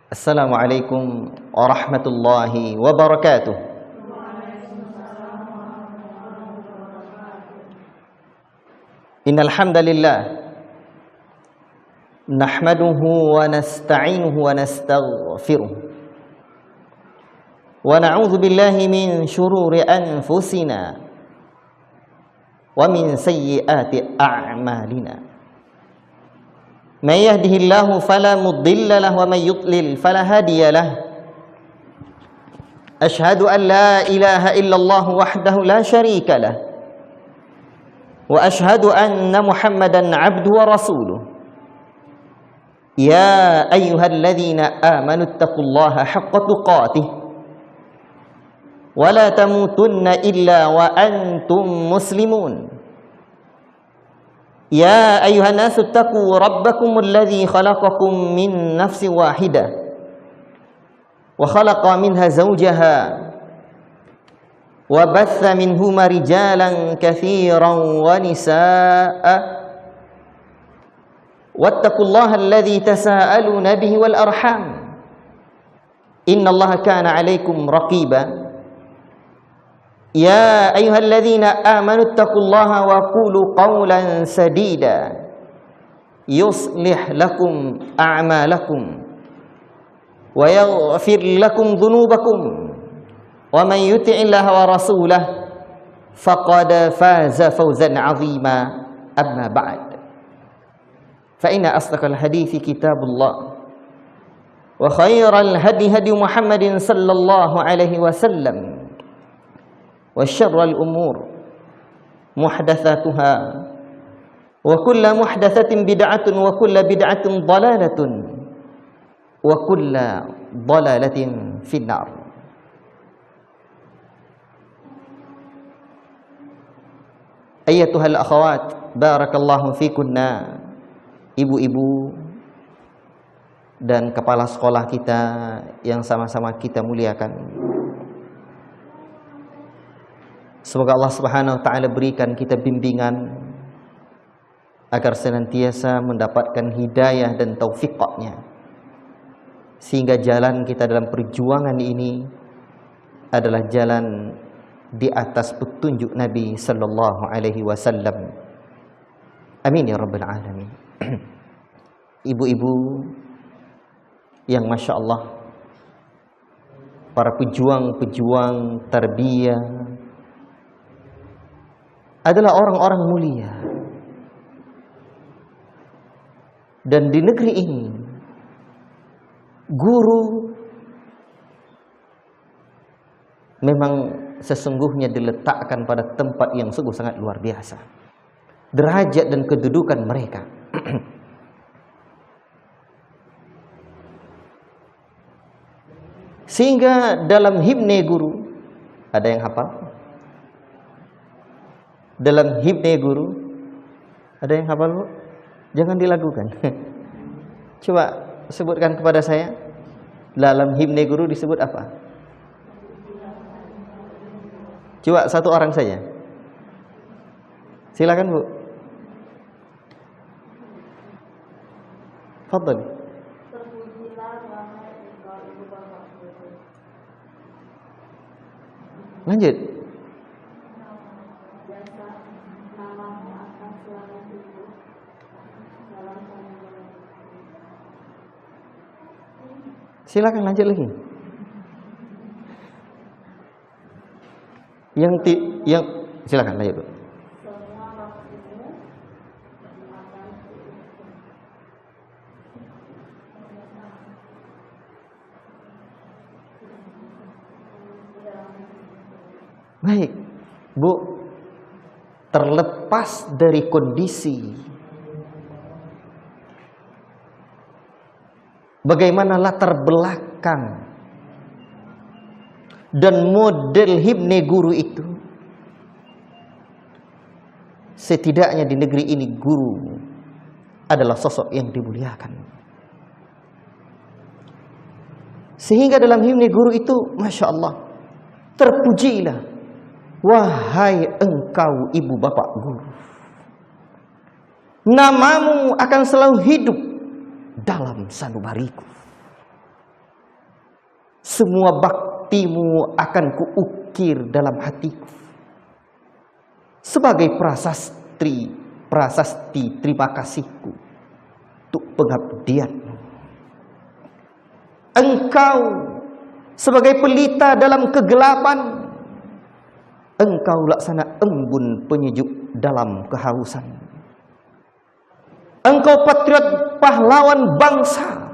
Assalamualaikum warahmatullahi wabarakatuh. Innal hamdalillah nahmaduhu wa nasta'inuhu wa nastaghfiruh wa na'udzu billahi min shururi anfusina wa min sayyiati a'malina. Man yahdihillahu fala mudilla lahu wa man yudlil fala hadiya lahu. Asyhadu an la ilaha illallah wahdahu la syarika lahu wa asyhadu anna Muhammadan abduhu wa rasuluh. Ya ayyuhalladzina amanu taqullaha haqqa tuqatih wa la tamutunna illa wa antum muslimun. Ya ayuhan nasu taqu rabbakumul ladzi khalaqakum min nafsin wahidah wa khalaqa minha zawjaha wa batha minhuma rijalan katsiran wa nisaa'a wattaqullaha alladzi tasaaluna bihi wal arham innallaha kana 'alaikum raqiba. Ya ayyuhalladzina amanu taqullaha wa qulu qawlan sadida yuslih lakum a'malakum wa yaghfir lakum dhunubakum wa man yuti'illaha wa rasulahu faqad faza fawzan 'azima. Amma ba'd, fa inna asdaqal hadithi kitabullah wa khairal hadi hadi Muhammadin sallallahu alaihi wasallam wa syarrul umur muhdatsatuha wa kullu muhdatsatin bid'atun wa kullu bid'atin dhalalatun wa kullu dhalalatin finnar. Ayyatuhal akhawat, barakallahu fikunna, ibu-ibu dan kepala sekolah kita yang sama-sama kita muliakan. Semoga Allah Subhanahu wa taala berikan kita bimbingan agar senantiasa mendapatkan hidayah dan taufiknya, sehingga jalan kita dalam perjuangan ini adalah jalan di atas petunjuk Nabi sallallahu alaihi wasallam. Amin ya rabbal alamin. Ibu-ibu yang masya Allah, para pejuang-pejuang tarbiyah adalah orang-orang mulia. Dan di negeri ini guru memang sesungguhnya diletakkan pada tempat yang sungguh sangat luar biasa, derajat dan kedudukan mereka. Sehingga dalam himne guru, ada yang hafal? Dalam himne guru ada yang hafal, Bu? Jangan dilakukan. Coba sebutkan kepada saya, dalam himne guru disebut apa? Coba satu orang saja. Silakan, Bu. Fadhal. Lanjut. Silakan lanjut lagi. Yang silakan lanjut, Bu. Baik, Bu. Terlepas dari kondisi, bagaimana latar belakang dan model himne guru itu, setidaknya di negeri ini guru adalah sosok yang dimuliakan. Sehingga dalam himne guru itu, masya Allah, terpujilah wahai engkau ibu bapak guru, namamu akan selalu hidup dalam sanubariku. Semua baktimu akan kuukir dalam hatiku sebagai prasasti terima kasihku untuk pengabdianmu. Engkau sebagai pelita dalam kegelapan, engkau laksana embun penyejuk dalam kehausan. Engkau patriot pahlawan bangsa,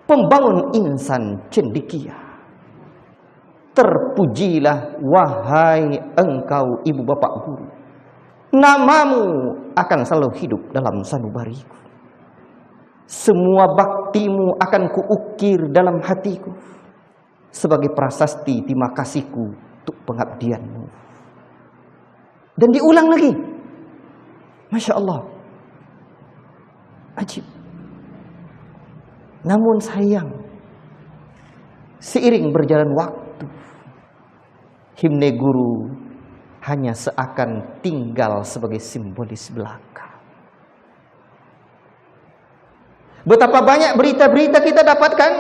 pembangun insan cendekia. Terpujilah wahai engkau ibu bapak guru, namamu akan selalu hidup dalam sanubariku. Semua baktimu akan kuukir dalam hatiku sebagai prasasti terima kasihku untuk pengabdianmu. Dan diulang lagi. Masya Allah, ajib. Namun sayang, seiring berjalan waktu, himne guru hanya seakan tinggal sebagai simbolis belaka. Betapa banyak berita-berita kita dapatkan,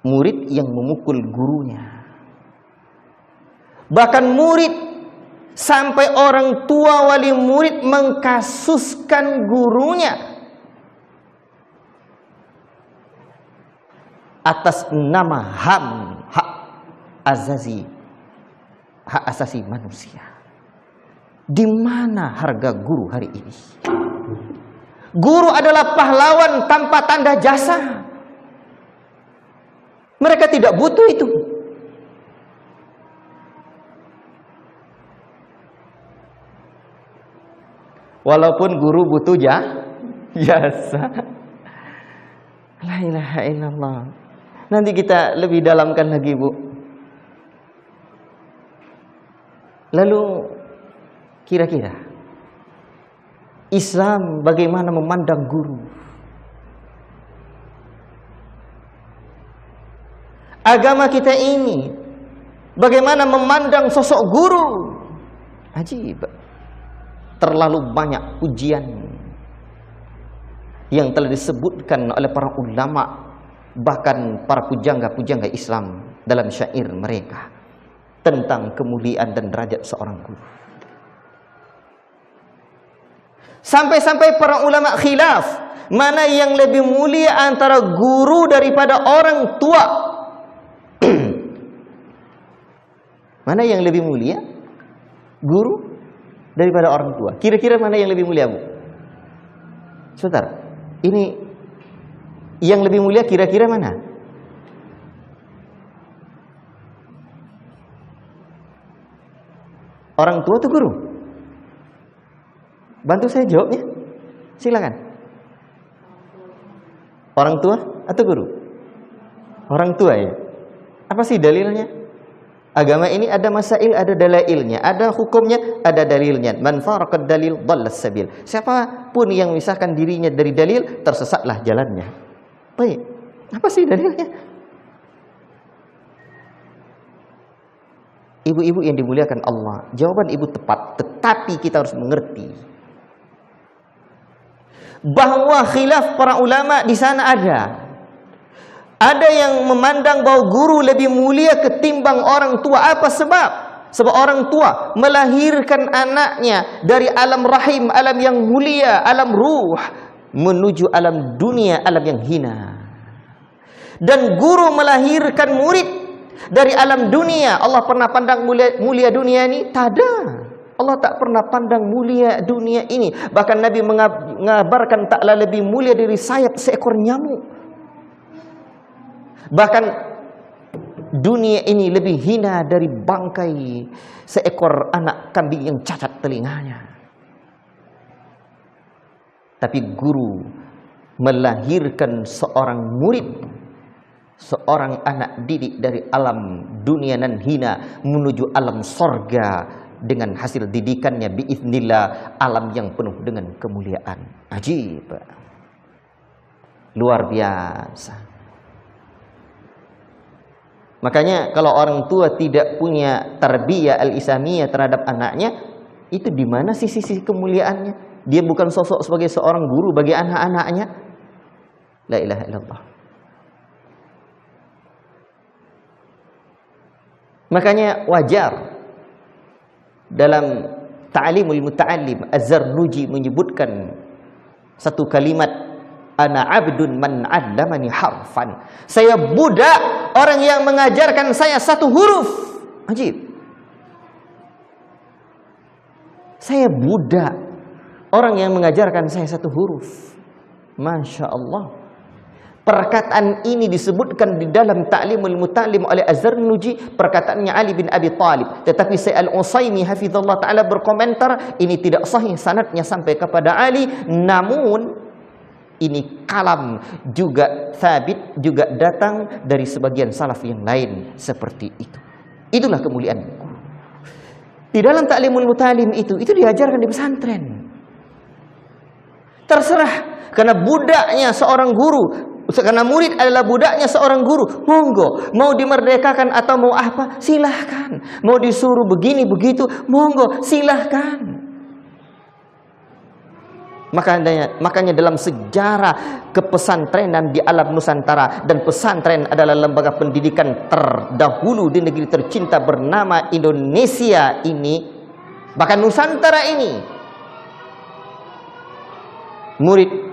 murid yang memukul gurunya. Bahkan murid sampai orang tua wali murid mengkasuskan gurunya atas nama hak asasi manusia. Di mana harga guru hari ini? Guru adalah pahlawan tanpa tanda jasa. Mereka tidak butuh itu. Walaupun guru butuh jasa. La ilaha illallah. Nanti kita lebih dalamkan lagi, Bu. Lalu kira-kira Islam bagaimana memandang guru? Agama kita ini bagaimana memandang sosok guru? Ajib. Terlalu banyak pujian yang telah disebutkan oleh para ulama, bahkan para pujangga-pujangga Islam dalam syair mereka tentang kemuliaan dan derajat seorang guru. Sampai-sampai para ulama khilaf mana yang lebih mulia antara guru daripada orang tua. Mana yang lebih mulia? Guru daripada orang tua. Kira-kira mana yang lebih mulia, Bu? Sebentar. Ini yang lebih mulia kira-kira mana? Orang tua atau guru? Bantu saya jawabnya. Silakan. Orang tua atau guru? Orang tua ya. Apa sih dalilnya? Agama ini ada masail, ada dalailnya, ada hukumnya, ada dalilnya. Man faraqad dalil dhallas sabil. Siapapun yang memisahkan dirinya dari dalil, tersesatlah jalannya. Baik. Apa sih dalilnya? Ibu-ibu yang dimuliakan Allah, jawaban ibu tepat, tetapi kita harus mengerti bahwa khilaf para ulama di sana ada. Ada yang memandang bahwa guru lebih mulia ketimbang orang tua. Apa sebab? Sebab orang tua melahirkan anaknya dari alam rahim, alam yang mulia, alam ruh, menuju alam dunia, alam yang hina. Dan guru melahirkan murid dari alam dunia. Allah pernah pandang mulia dunia ini? Tak ada. Allah tak pernah pandang mulia dunia ini. Bahkan Nabi mengabarkan taklah lebih mulia dari sayap seekor nyamuk. Bahkan dunia ini lebih hina dari bangkai seekor anak kambing yang cacat telinganya. Tapi guru melahirkan seorang murid, seorang anak didik dari alam dunia nan hina menuju alam sorga dengan hasil didikannya biiznillah, alam yang penuh dengan kemuliaan. Ajib. Luar biasa. Makanya kalau orang tua tidak punya tarbiyah al-islamiyah terhadap anaknya, itu di mana sisi kemuliaannya? Dia bukan sosok sebagai seorang guru bagi anak-anaknya. La ilaha illallah. Makanya wajar dalam Ta'limul Muta'allim Az-Zarnuji menyebutkan satu kalimat, ana abdun man 'allamani harfan. Saya budak orang yang mengajarkan saya satu huruf. Ajib. Saya budak orang yang mengajarkan saya satu huruf. Masya Allah. Perkataan ini disebutkan di dalam Ta'limul Muta'allim oleh Az-Zarnuji, perkataannya Ali bin Abi Thalib. Tetapi Syekh Al-Utsaimin hafizallahu taala berkomentar, ini tidak sahih sanadnya sampai kepada Ali, namun ini kalam juga sabit, juga datang dari sebagian salaf yang lain seperti itu. Itulah kemuliaan guru. Di dalam Ta'limul Muta'allim itu diajarkan di pesantren. Terserah, karena budaknya seorang guru, karena murid adalah budaknya seorang guru, monggo, mau dimerdekakan atau mau apa, silahkan. Mau disuruh begini begitu, monggo, silahkan. Makanya dalam sejarah kepesantrenan di alam Nusantara, dan pesantren adalah lembaga pendidikan terdahulu di negeri tercinta bernama Indonesia ini, bahkan Nusantara ini, murid,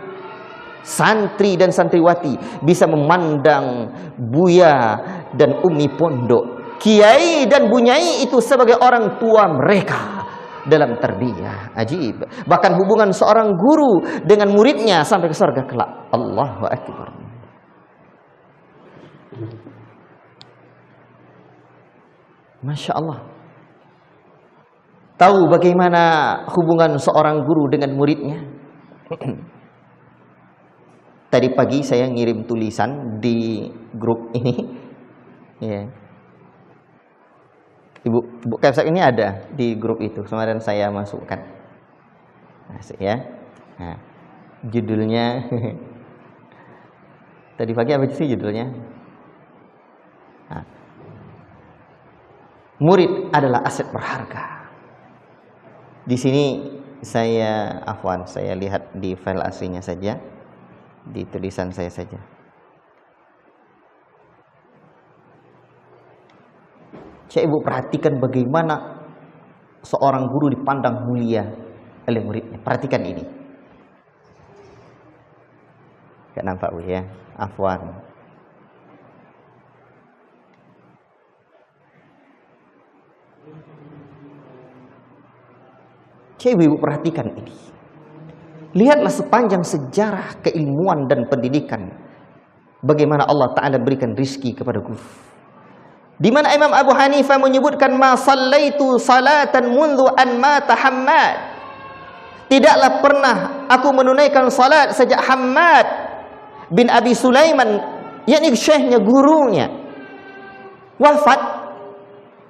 santri dan santriwati bisa memandang buya dan umi pondok, kiai dan bunyai itu sebagai orang tua mereka dalam tarbiyah. Ajib. Bahkan hubungan seorang guru dengan muridnya sampai ke surga kelak. Allahu Akbar. Masya Allah. Tahu bagaimana hubungan seorang guru dengan muridnya? Tadi pagi saya ngirim tulisan di grup ini. Ya. Ibu Kefsak ini ada di grup itu. Kemarin saya masukkan. Asik ya. Nah, judulnya tadi pagi apa sih judulnya? Nah, murid adalah aset berharga. Di sini saya lihat di file aslinya saja. Di tulisan saya saja. Coba ibu perhatikan bagaimana seorang guru dipandang mulia oleh muridnya. Perhatikan ini. Gak nampak bu ya? Afwan. Coba ibu perhatikan ini. Lihatlah sepanjang sejarah keilmuan dan pendidikan, bagaimana Allah Ta'ala berikan rizki kepada guru. Di mana Imam Abu Hanifah menyebutkan, ma sallaitu salatan mundu an mata Hammad. Tidaklah pernah aku menunaikan salat sejak Hammad bin Abi Sulaiman, yakni syekhnya, gurunya, wafat,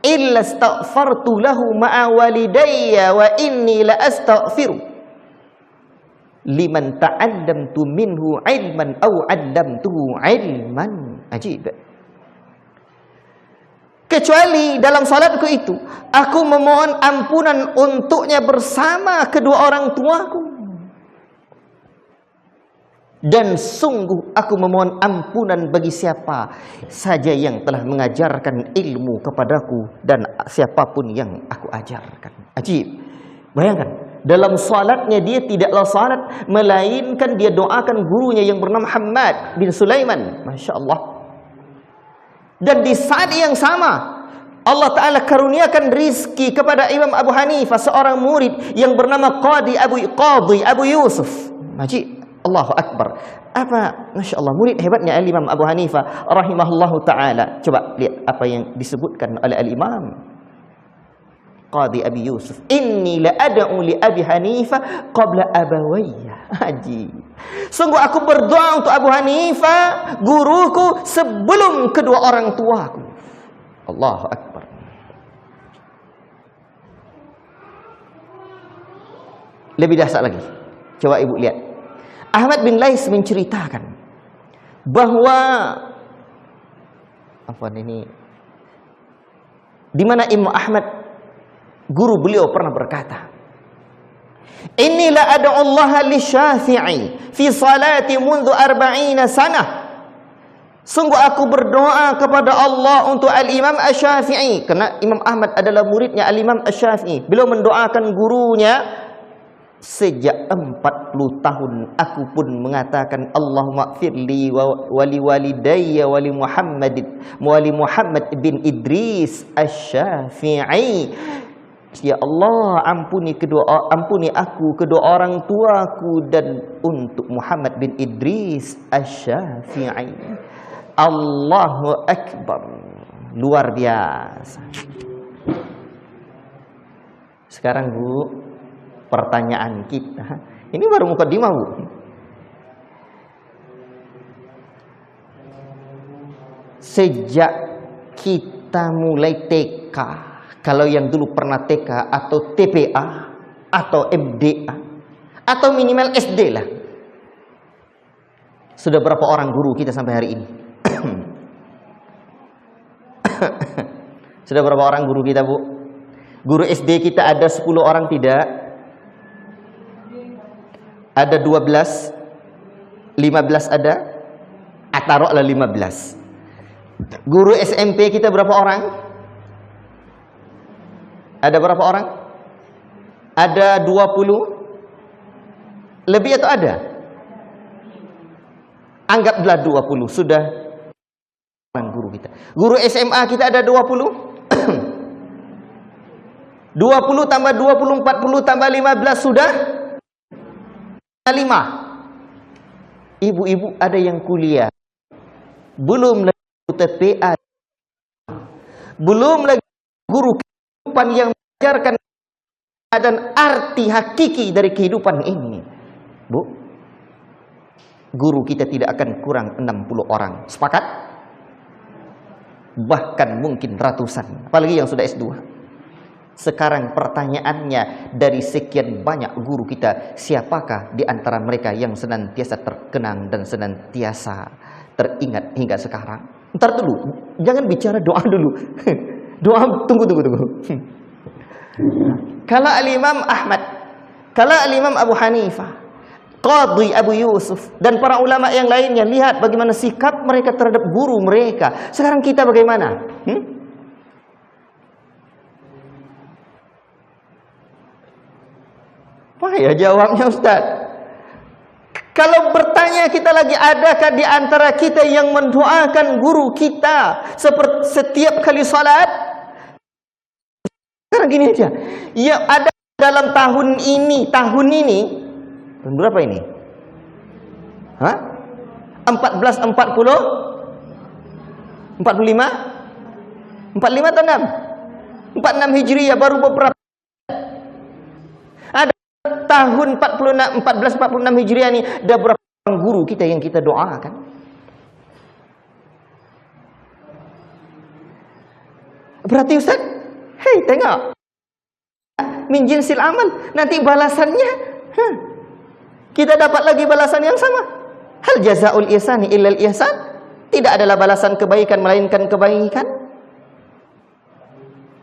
illa astaghfartu lahu ma'a walidayya wa inni la astaghfiru liman ta'allamtu minhu ilman aw 'allamtuhu ilman. Ajib. Kecuali dalam salatku itu aku memohon ampunan untuknya bersama kedua orang tuaku, dan sungguh aku memohon ampunan bagi siapa saja yang telah mengajarkan ilmu kepadaku dan siapapun yang aku ajarkan. Ajib. Bayangkan, dalam salatnya dia tidaklah salat, melainkan dia doakan gurunya yang bernama Hammad bin Sulaiman. Masya Allah. Dan di saat yang sama, Allah Ta'ala karuniakan rizki kepada Imam Abu Hanifah, seorang murid yang bernama Qadi Abu Yusuf. Majid. Allahu Akbar. Apa, Masya Allah, murid hebatnya Al-Imam Abu Hanifah rahimahullahu ta'ala. Coba lihat apa yang disebutkan oleh Al-Imam Qadi Abi Yusuf. Inni la ad'u li Abi Hanifah qabla abawayya. Haji. Sungguh aku berdoa untuk Abu Hanifah, guruku, sebelum kedua orang tuaku. Allahu Akbar. Lebih dahsyat lagi. Coba ibu lihat. Ahmad bin Lais menceritakan bahwa di mana Imam Ahmad, guru beliau, pernah berkata, inni la ad'u Allah li Syafi'i fi salati mundu 40 sanah Sungguh aku berdoa kepada Allah untuk Al-Imam Asy-Syafi'i. Karena Imam Ahmad adalah muridnya Al-Imam Asy-Syafi'i. Beliau mendoakan gurunya. Sejak 40 tahun aku pun mengatakan Allahumma firli wali walidayya wali Muhammad bin Idris Asy-Syafi'i. Ya Allah, ampuni aku, kedua orang tuaku, dan untuk Muhammad bin Idris Asy-Syafi'i. Allahu Akbar. Luar biasa. Sekarang Bu, pertanyaan kita, ini baru mukadimah Bu. Sejak kita mulai TK, kalau yang dulu pernah TK atau TPA atau MDA atau minimal SD lah, sudah berapa orang guru kita sampai hari ini? Sudah berapa orang guru kita Bu? Guru SD kita ada 10 orang tidak? Ada 12, 15 ada? Taruhlah 15. Guru SMP kita berapa orang? Ada berapa orang? Ada 20? Lebih atau ada? Anggaplah 20 sudah orang guru kita. Guru SMA kita ada 20? 20 tambah 20, 40 tambah 15 sudah 5. Ibu-ibu ada yang kuliah, belum lagi TPA, belum lagi guru kehidupan yang mengajarkan dan arti hakiki dari kehidupan ini. Bu, guru kita tidak akan kurang 60 orang. Sepakat? Bahkan mungkin ratusan, apalagi yang sudah S2. Sekarang pertanyaannya, dari sekian banyak guru kita, siapakah di antara mereka yang senantiasa terkenang dan senantiasa teringat hingga sekarang? Ntar dulu, jangan bicara doa dulu. Doa, tunggu. Kalau Al-Imam Ahmad, kalau Al-Imam Abu Hanifah, Qadhi Abu Yusuf, dan para ulama yang lainnya, lihat bagaimana sikap mereka terhadap guru mereka. Sekarang kita bagaimana? Apa ya jawabnya Ustaz? Kalau bertanya kita lagi, adakah di antara kita yang mendoakan guru kita seperti setiap kali salat? Sekarang gini aja, ya ada dalam tahun ini, tahun berapa ini? 1440? 45? 45 atau 6? 46 Hijriah, baru beberapa. Ada tahun 1446 Hijriah ini, ada berapa orang guru kita yang kita doakan? Berarti Ustaz, hei tengok, min jinsil amal, nanti balasannya kita dapat lagi balasan yang sama. Hal jazaul ihsani illal ihsan, tidak adalah balasan kebaikan melainkan kebaikan.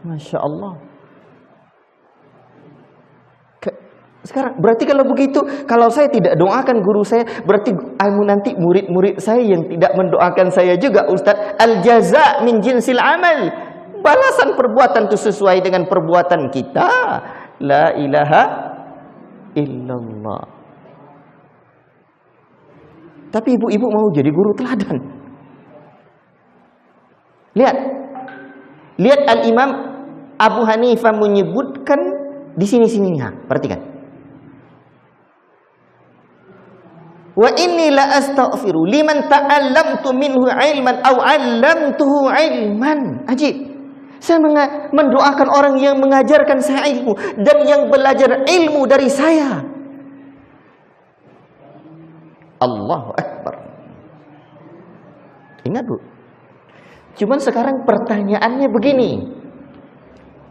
Masya Allah. Sekarang berarti kalau begitu, kalau saya tidak doakan guru saya, berarti nanti murid-murid saya yang tidak mendoakan saya juga Ustaz. Al jaza min jinsil amal, balasan perbuatan itu sesuai dengan perbuatan kita. La ilaha illallah. Tapi ibu-ibu mau jadi guru teladan. Lihat Al-Imam Abu Hanifah menyebutkan di sini perhatikan. Wa inni la astaghfiru liman ta'allamtu minhu ilman aw 'allamtuhu ilman. Ajib. Saya mendoakan orang yang mengajarkan saya ilmu dan yang belajar ilmu dari saya. Allahu Akbar. Ingat Bu. Cuman sekarang pertanyaannya begini.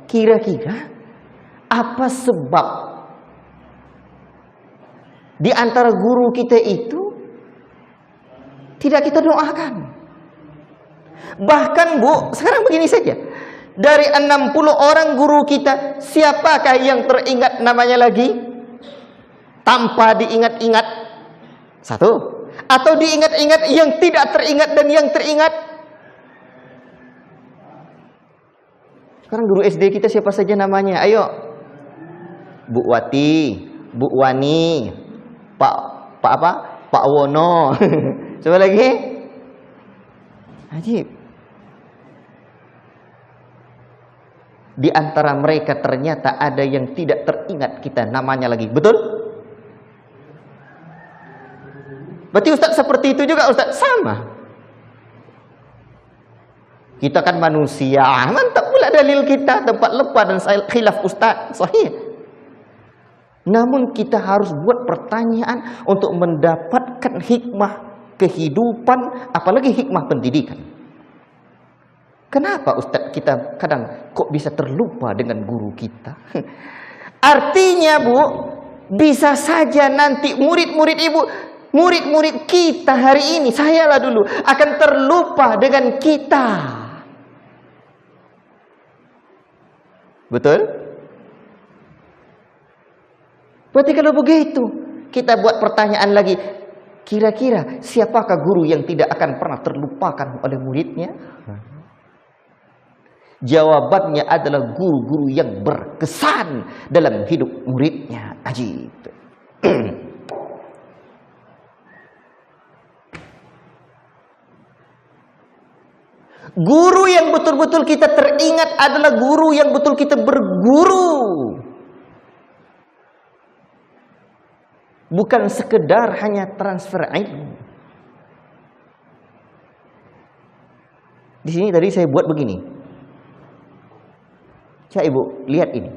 Kira-kira apa sebab di antara guru kita itu tidak kita doakan? Bahkan Bu, sekarang begini saja. Dari 60 orang guru kita, siapakah yang teringat namanya lagi? Tanpa diingat-ingat. Satu. Atau diingat-ingat yang tidak teringat dan yang teringat? Sekarang guru SD kita siapa saja namanya? Ayo. Bu Wati, Bu Wani, Pak apa? Pak Wono. Siapa lagi? Ajib. Di antara mereka ternyata ada yang tidak teringat kita namanya lagi. Betul? Berarti Ustaz seperti itu juga Ustaz? Sama. Kita kan manusia. Mantap pula dalil kita. Tempat lepas dan khilaf Ustaz. Sahih. Namun kita harus buat pertanyaan untuk mendapatkan hikmah kehidupan, apalagi hikmah pendidikan. Kenapa Ustaz kita kadang kok bisa terlupa dengan guru kita? Artinya Bu, bisa saja nanti murid-murid ibu, murid-murid kita hari ini, sayalah dulu, akan terlupa dengan kita. Betul? Berarti kalau begitu, kita buat pertanyaan lagi. Kira-kira siapakah guru yang tidak akan pernah terlupakan oleh muridnya? Jawabannya adalah guru-guru yang berkesan dalam hidup muridnya. Ajib. Guru yang betul-betul kita teringat adalah guru yang betul kita berguru. Bukan sekedar hanya transfer ilmu. Di sini tadi saya buat begini. Coba Ibu, lihat ini.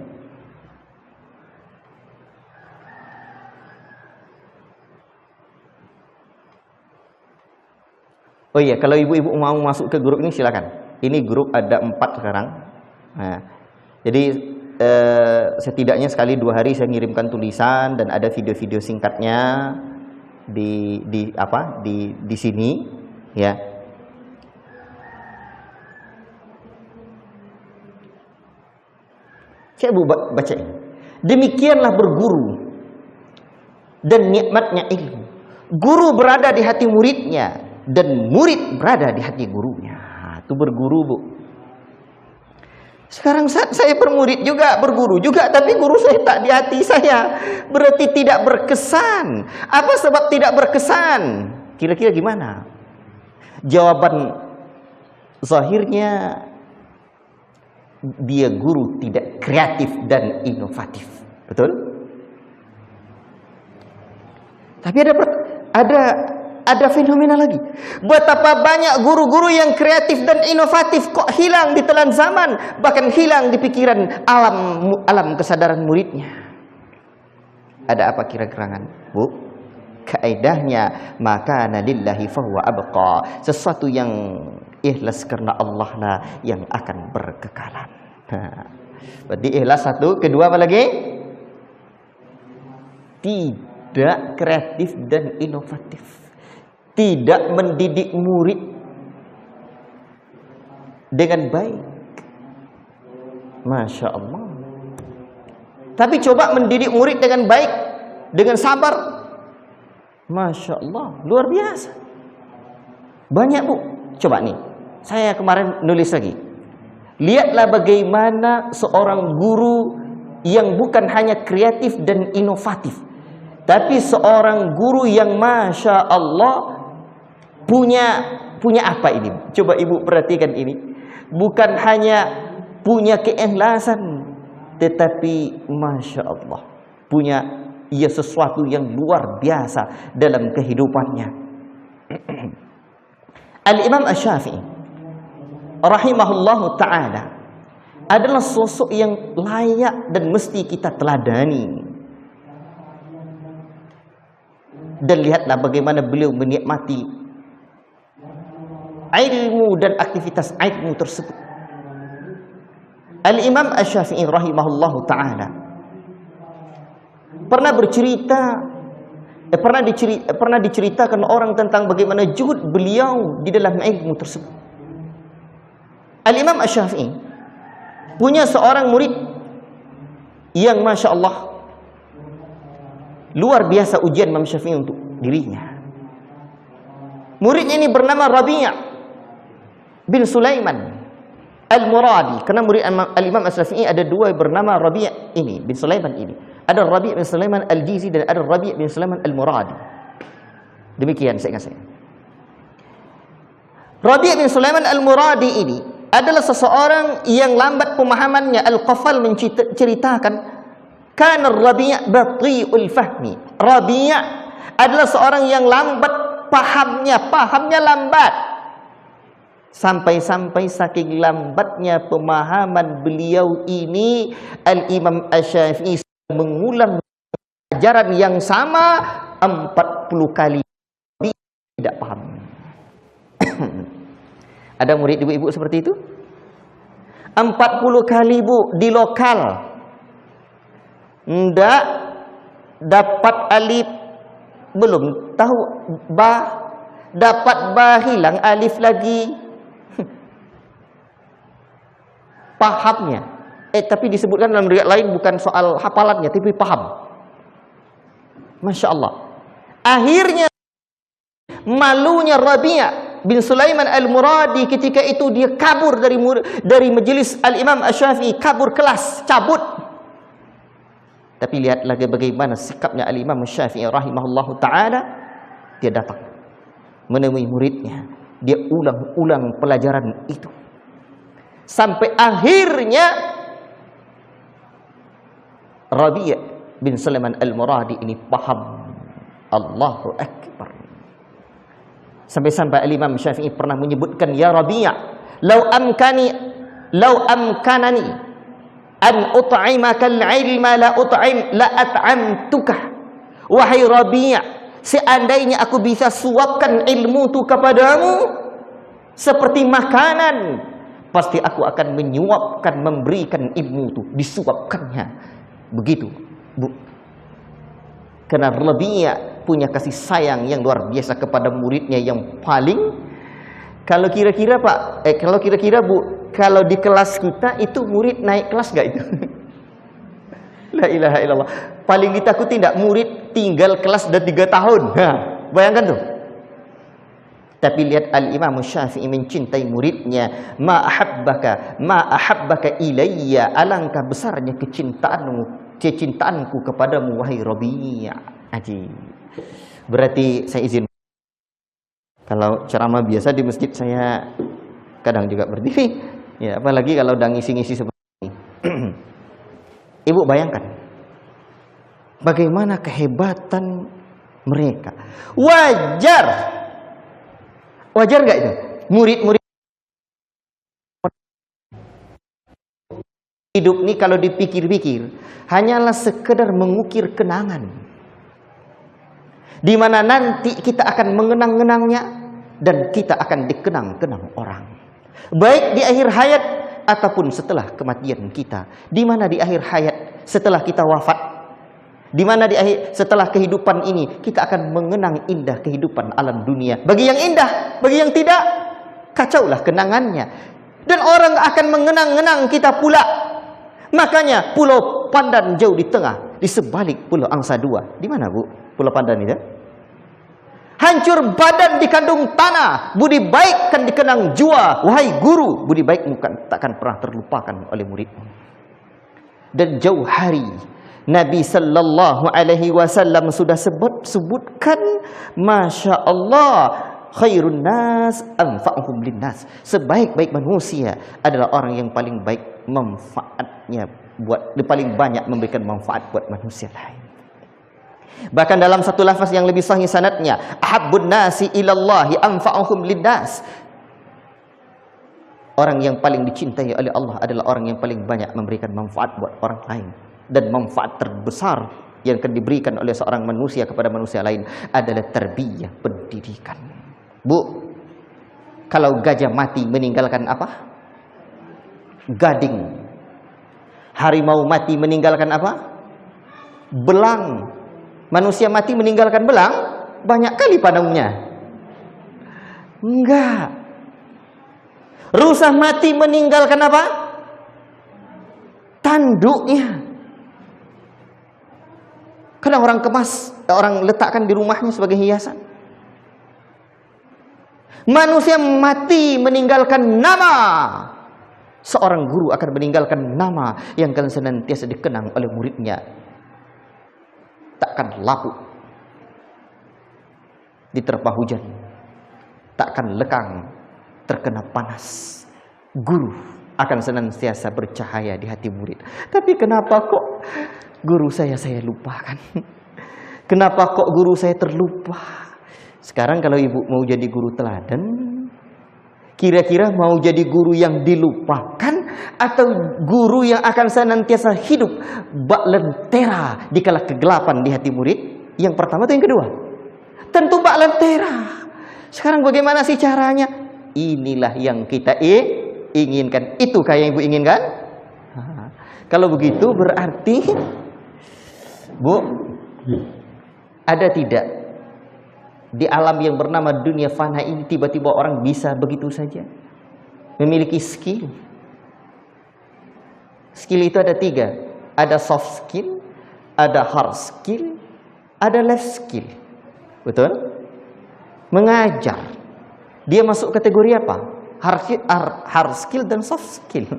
Oh iya, kalau ibu-ibu mau masuk ke grup ini silakan. Ini grup ada 4 sekarang. Nah, jadi setidaknya sekali 2 hari saya ngirimkan tulisan dan ada video-video singkatnya di sini, ya. Saya baca ini. Demikianlah berguru dan nikmatnya ilmu. Guru berada di hati muridnya dan murid berada di hati gurunya. Itu berguru, Bu. Sekarang saya bermurid juga, berguru juga, tapi guru saya tak di hati saya. Berarti tidak berkesan. Apa sebab tidak berkesan? Kira-kira gimana? Jawaban zahirnya, dia guru tidak kreatif dan inovatif. Betul? Tapi ada fenomena lagi. Betapa banyak guru-guru yang kreatif dan inovatif kok hilang di telan zaman, bahkan hilang di pikiran alam kesadaran muridnya. Ada apa kira-kira, Bu? Kaidahnya maka lillahi fahuwa abqa. Sesuatu yang ikhlas karena Allah lah yang akan berkekalan. Berarti ikhlas satu, kedua apa lagi? Tidak kreatif dan inovatif. Tidak mendidik murid dengan baik. Masya Allah. Tapi coba mendidik murid dengan baik, dengan sabar. Masya Allah, luar biasa. Banyak, Bu. Coba nih, saya kemarin nulis lagi. Lihatlah bagaimana seorang guru yang bukan hanya kreatif dan inovatif, tapi seorang guru yang Masya Allah punya apa ini? Coba Ibu perhatikan ini. Bukan hanya punya keikhlasan, tetapi Masya Allah punya sesuatu yang luar biasa dalam kehidupannya. Al-Imam Asy-Syafi'i rahimahullahu ta'ala adalah sosok yang layak dan mesti kita teladani. Dan lihatlah bagaimana beliau menikmati ilmu dan aktivitas ilmu tersebut. Al-Imam Asy-Syafi'i rahimahullahu ta'ala pernah diceritakan orang tentang bagaimana juhud beliau di dalam ilmu tersebut. Al-Imam Asy-Syafi'i punya seorang murid yang Masya Allah luar biasa ujian Imam Syafi'i untuk dirinya. Muridnya ini bernama Rabi' bin Sulaiman Al-Muradi. Karena murid Al-Imam Asy-Syafi'i ada dua bernama Rabi' ini, bin Sulaiman ini. Ada Rabi' bin Sulaiman Al-Jizi dan ada Rabi' bin Sulaiman Al-Muradi. Demikian saya ingat. Rabi' bin Sulaiman Al-Muradi ini adalah seseorang yang lambat pemahamannya. Al-Qafal menceritakan, kana Rabi' bati'ul fahmi. Rabi' adalah seorang yang lambat pahamnya lambat. Sampai-sampai saking lambatnya pemahaman beliau ini, Al-Imam Asy-Syafi'i mengulang ajaran yang sama 40 kali. Tidak paham. Ada murid ibu-ibu seperti itu? 40 kali bu, di lokal. Ndak dapat alif, belum tahu ba, dapat ba hilang alif lagi. Pahamnya. Tapi disebutkan dalam riwayat lain bukan soal hafalannya, tapi paham. Masya Allah. Akhirnya malunya Rabi' bin Sulaiman Al-Muradi ketika itu dia kabur dari majelis Al-Imam Asy-Syafi'i, kabur kelas, cabut. Tapi lihatlah bagaimana sikapnya Al-Imam Asy-Syafi'i rahimahullahu ta'ala. Dia datang menemui muridnya, dia ulang-ulang pelajaran itu sampai akhirnya Rabi' bin Sulaiman Al-Muradi ini paham. Allahu Akbar. Sampai-sampai Al-Imam Syafi'i pernah menyebutkan, ya Rabi', lau amkanani an ut'imaka al-ilma la at'amtuka. Wahai Rabi', seandainya aku bisa suapkan ilmu itu kepadamu seperti makanan, pasti aku akan menyuapkan, memberikan ilmu itu, disuapkannya. Begitu, Bu. Karena Rabi' punya kasih sayang yang luar biasa kepada muridnya yang paling. Kalau kira-kira Pak, kalau kira-kira Bu, kalau di kelas kita itu murid naik kelas gak itu? La ilaha illallah. Paling ditakuti tidak murid tinggal kelas udah 3 tahun. Nah, bayangkan tuh. Tapi lihat Al-Imam Syafi'i mencintai muridnya. Ma ahabbaka ilayya. Alangkah besarnya kecintaanku kepadamu wahai Rabi'. Ajib. Berarti saya izin, kalau ceramah biasa di masjid saya kadang juga berdiri. Ya, apalagi kalau udah ngisi-ngisi seperti ini. Ibu bayangkan bagaimana kehebatan mereka. Wajar nggak itu? Murid-murid hidup ini kalau dipikir-pikir hanyalah sekedar mengukir kenangan, di mana nanti kita akan mengenang-kenangnya dan kita akan dikenang-kenang orang, baik di akhir hayat ataupun setelah kematian kita. Di mana di akhir hayat setelah kita wafat, di mana di akhir setelah kehidupan ini kita akan mengenang indah kehidupan alam dunia. Bagi yang indah, bagi yang tidak, kacaulah kenangannya. Dan orang akan mengenang-kenang kita pula. Makanya Pulau Pandan jauh di tengah, di sebalik Pulau Angsa Dua. Di mana Bu Pulau Pandan itu? Hancur badan dikandung tanah, budi baik kan dikenang jua. Wahai guru, budi baikmu kan takkan pernah terlupakan oleh muridmu. Dan jauh hari Nabi sallallahu alaihi wasallam sudah sebutkan, Masya Allah, khairun nas anfa'uhum linnas. Sebaik-baik manusia adalah orang yang paling baik manfaatnya paling banyak memberikan manfaat buat manusia lain. Bahkan dalam satu lafaz yang lebih sahih sanadnya, ahabbun nasi ilallahi anfa'uhum linnas. Orang yang paling dicintai oleh Allah adalah orang yang paling banyak memberikan manfaat buat orang lain. Dan manfaat terbesar yang akan diberikan oleh seorang manusia kepada manusia lain adalah tarbiyah, pendidikan. Bu, kalau gajah mati meninggalkan apa? Gading. Harimau mati meninggalkan apa? Belang. Manusia mati meninggalkan belang? Banyak kali padangnya. Enggak. Rusa mati meninggalkan apa? Tanduknya. Kadang orang kemas, orang letakkan di rumahnya sebagai hiasan. Manusia mati meninggalkan nama. Seorang guru akan meninggalkan nama yang akan senantiasa dikenang oleh muridnya. Takkan lapuk diterpa hujan, takkan lekang terkena panas. Guru akan senantiasa bercahaya di hati murid. Tapi kenapa kok guru saya lupakan? Kenapa kok guru saya terlupa? Sekarang kalau ibu mau jadi guru teladan, kira-kira mau jadi guru yang dilupakan atau guru yang akan senantiasa hidup bak lentera di kala kegelapan di hati murid? Yang pertama atau yang kedua? Tentu bak lentera. Sekarang bagaimana sih caranya? Inilah yang kita inginkan. Itu kayak yang ibu inginkan? Kalau begitu berarti, Bu, ada tidak di alam yang bernama dunia fana ini tiba-tiba orang bisa begitu saja memiliki skill? Skill itu ada 3. Ada soft skill, ada hard skill, ada life skill. Betul? Mengajar, dia masuk kategori apa? Hard skill dan soft skill.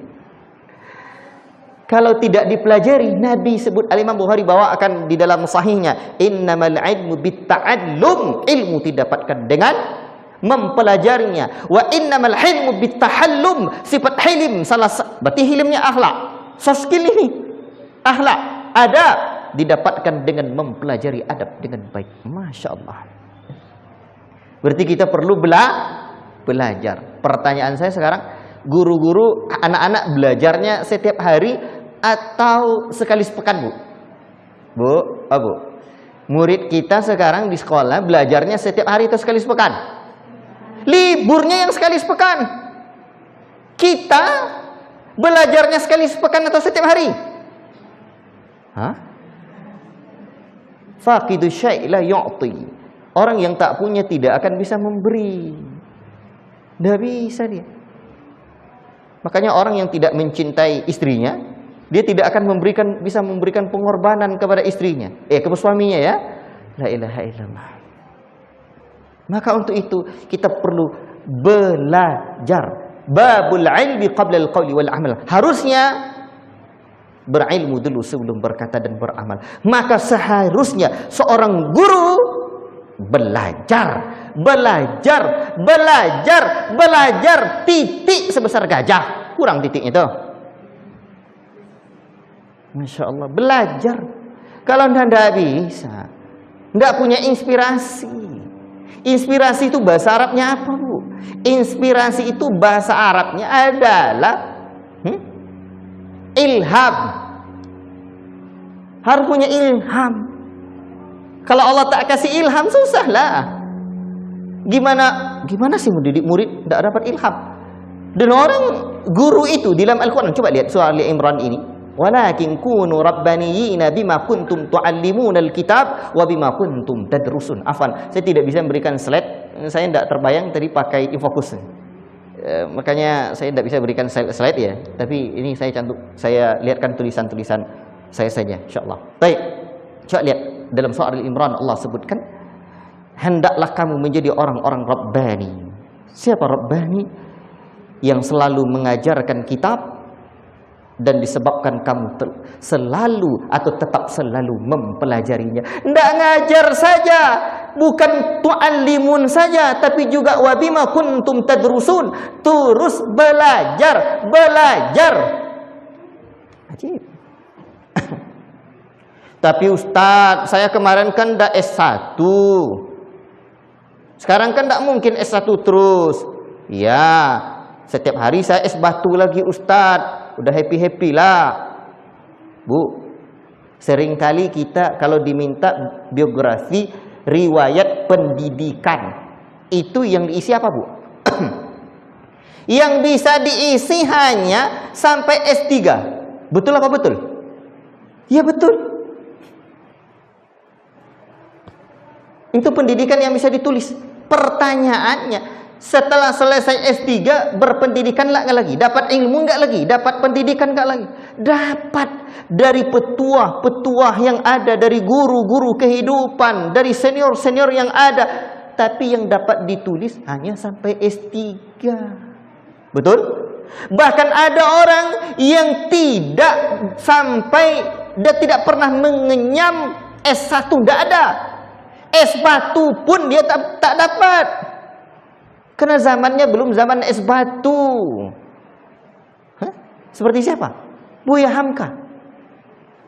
Kalau tidak dipelajari, Nabi sebut, Al-Imam Bukhari bawakan di dalam sahihnya, innamal ilmu bitta'allum, ilmu didapatkan dengan mempelajarinya. Wa innamal hilmu bittahallum, sifat hilim berarti hilimnya akhlak. Soft skill ini akhlak, adab didapatkan dengan mempelajari adab dengan baik. Masya Allah. Berarti kita perlu belajar. Pertanyaan saya sekarang, guru-guru anak-anak belajarnya setiap hari atau sekali sepekan, Bu? Bu, murid kita sekarang di sekolah belajarnya setiap hari atau sekali sepekan? Liburnya yang sekali sepekan. Kita belajarnya sekali sepekan atau setiap hari? Faqidu syai' la yu'ti. Orang yang tak punya tidak akan bisa memberi. Tidak bisa dia. Makanya orang yang tidak mencintai istrinya, dia tidak akan bisa memberikan pengorbanan kepada istrinya, kepada suaminya, ya. La ilaha illallah. Maka untuk itu kita perlu belajar. Babul ilmi qabla al-qawli wal amal. Harusnya berilmu dulu sebelum berkata dan beramal. Maka seharusnya seorang guru belajar titik sebesar gajah. Kurang titik itu. Masya Allah, belajar. Kalau tidak bisa, tidak punya inspirasi. Inspirasi itu bahasa Arabnya apa, Bu? Inspirasi itu bahasa Arabnya adalah ilham. Harus punya ilham. Kalau Allah tak kasih ilham, susah lah. Gimana sih mendidik murid tidak dapat ilham? Dan orang guru itu di dalam Al-Quran, coba lihat surah Ali Imran ini. Walakin kunu rabbaniyina bima kuntum tu'allimunal kitab wa bima kuntum tadrusun. Afwan, saya tidak bisa memberikan slide. Saya tidak terbayang tadi pakai infokus. Makanya saya tidak bisa berikan slide ya. Tapi ini saya lihatkan tulisan-tulisan saya saja, insyaallah. Baik. Coba lihat dalam surah Al-Imran, Allah sebutkan, hendaklah kamu menjadi orang-orang rabbani. Siapa rabbani? Yang selalu mengajarkan kitab, dan disebabkan kamu selalu atau tetap selalu mempelajarinya. Tidak ngajar saja, bukan tu'allimun saja, tapi juga wabima kuntum tadrusun, terus belajar. Ajib. Tapi Ustaz, saya kemarin kan dah S1. Sekarang kan tidak mungkin S1 terus. Ya, setiap hari saya es batu lagi Ustaz. Udah happy lah, Bu. Seringkali kita kalau diminta biografi, riwayat pendidikan, itu yang diisi apa, Bu? Yang bisa diisi hanya sampai S3. Betul apa betul? Ya betul. Itu pendidikan yang bisa ditulis. Pertanyaannya, setelah selesai S3 berpendidikan nggak lagi, dapat ilmu nggak lagi, dapat pendidikan nggak lagi, dapat dari petuah yang ada, dari guru-guru kehidupan, dari senior yang ada. tapi yang dapat ditulis hanya sampai S3. Betul? Bahkan ada orang yang tidak sampai, dia tidak pernah mengenyam S1, tidak ada. S1 pun dia tak dapat. Karena zamannya belum zaman es batu. Seperti siapa? Buya Hamka.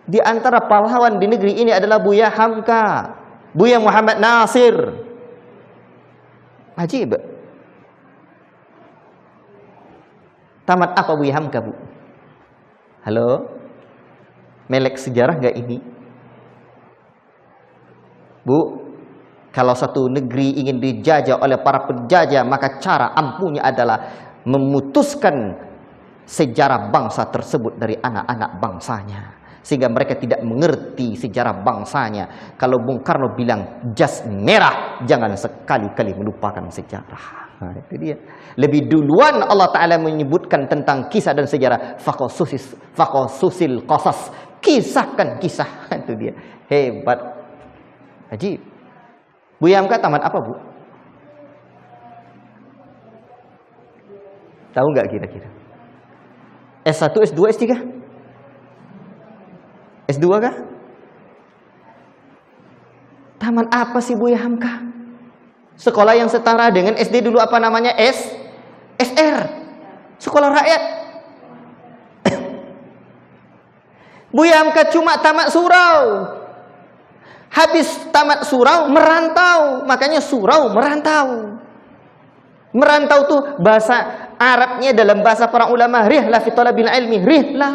Di antara pahlawan di negeri ini adalah Buya Hamka, Buya Muhammad Nasir. Ajib. Tamat apa Buya Hamka, Bu? Halo? Melek sejarah gak ini? Bu, kalau satu negeri ingin dijajah oleh para penjajah, maka cara ampuhnya adalah memutuskan sejarah bangsa tersebut dari anak-anak bangsanya, sehingga mereka tidak mengerti sejarah bangsanya. Kalau Bung Karno bilang jas merah, jangan sekali-kali melupakan sejarah. Nah, itu dia. Lebih duluan Allah Ta'ala menyebutkan tentang kisah dan sejarah. Fakosusil qasas, kisahkan kisah. Itu dia. Hebat. Ajib. Buya Hamka tamat apa, Bu? Tahu nggak kira-kira? S1, S2, S3? S2 kah? Taman apa sih Buya Hamka? Sekolah yang setara dengan SD dulu apa namanya? SR. Sekolah rakyat. Buya Hamka cuma tamat surau. Habis tamat surau merantau, makanya surau merantau. Merantau tuh bahasa Arabnya, dalam bahasa para ulama, rihlah fi talabil ilmi, rihlah.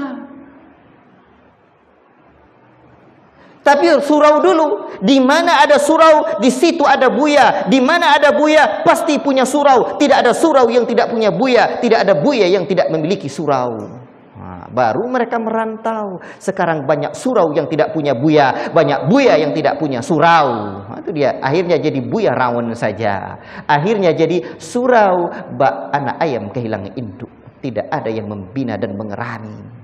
Tapi surau dulu, di mana ada surau, di situ ada buya. Di mana ada buya, pasti punya surau. Tidak ada surau yang tidak punya buya, tidak ada buya yang tidak memiliki surau. Baru mereka merantau. Sekarang banyak surau yang tidak punya buya, banyak buya yang tidak punya surau. Itu dia. Akhirnya jadi buya rawon saja. Akhirnya jadi surau bak anak ayam kehilangan induk. Tidak ada yang membina dan mengerami.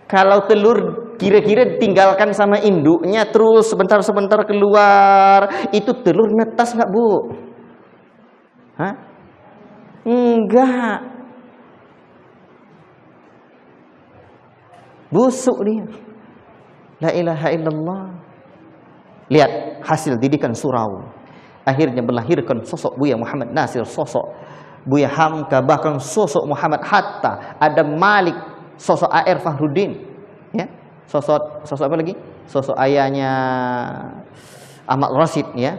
Kalau telur kira-kira tinggalkan sama induknya terus sebentar-sebentar keluar, itu telur netas nggak, Bu? Hah? Enggak. Busuk dia. La ilaha illallah. Lihat hasil didikan surau. Akhirnya melahirkan sosok Buya Muhammad Nasir, sosok Buya Hamka, bahkan sosok Muhammad Hatta, ada Malik, sosok A.R. Fahrudin, ya. Sosok apa lagi? Sosok ayahnya Ahmad Rashid, ya.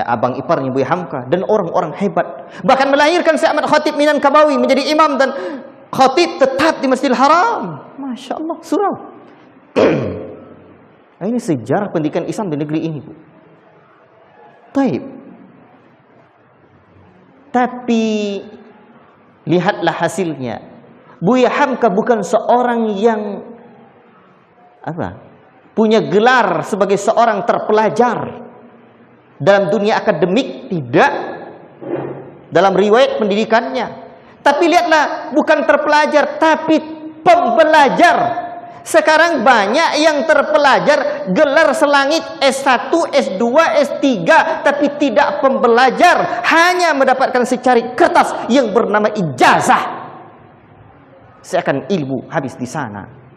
Abang iparnya Buya Hamka, dan orang-orang hebat. Bahkan melahirkan Syekh Ahmad Khatib Minangkabawi menjadi imam dan khatib tetap di Masjidil Haram. Masya Allah, surau. Nah, ini sejarah pendidikan Islam di negeri ini, Bu. Taib. Tapi lihatlah hasilnya. Buya Hamka bukan seorang yang punya gelar sebagai seorang terpelajar dalam dunia akademik, tidak. Dalam riwayat pendidikannya. Tapi lihatlah, bukan terpelajar, tapi pembelajar. Sekarang banyak yang terpelajar, gelar selangit S1, S2, S3, tapi tidak pembelajar. Hanya mendapatkan secari kertas yang bernama ijazah. Seakan ilmu habis di sana.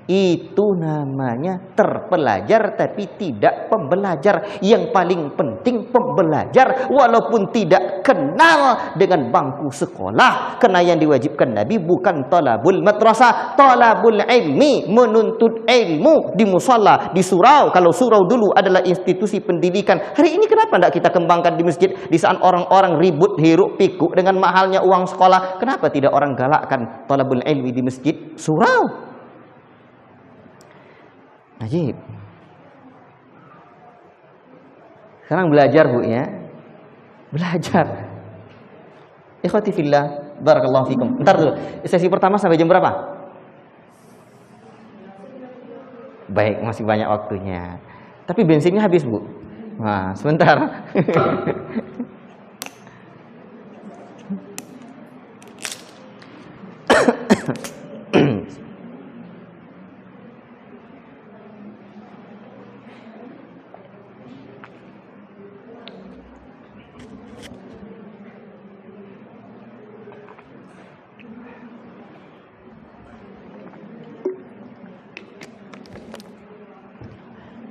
Itu namanya terpelajar tapi tidak pembelajar. Yang paling penting pembelajar walaupun tidak kenal dengan bangku sekolah. Karena yang diwajibkan Nabi bukan talabul madrasah, talabul ilmi, menuntut ilmu di musalla, di surau. Kalau surau dulu adalah institusi pendidikan, hari ini kenapa tidak kita kembangkan di masjid? Di saat orang-orang ribut hiruk pikuk dengan mahalnya uang sekolah, kenapa tidak orang galakkan talabul ilmi di masjid, surau? Ajib. Sekarang belajar, Bu, ya. Belajar. Ikhwati fillah, barakallahu fikum. Bentar dulu. Sesi pertama sampai jam berapa? Baik, masih banyak waktunya. Tapi bensinnya habis, Bu. Nah, sebentar.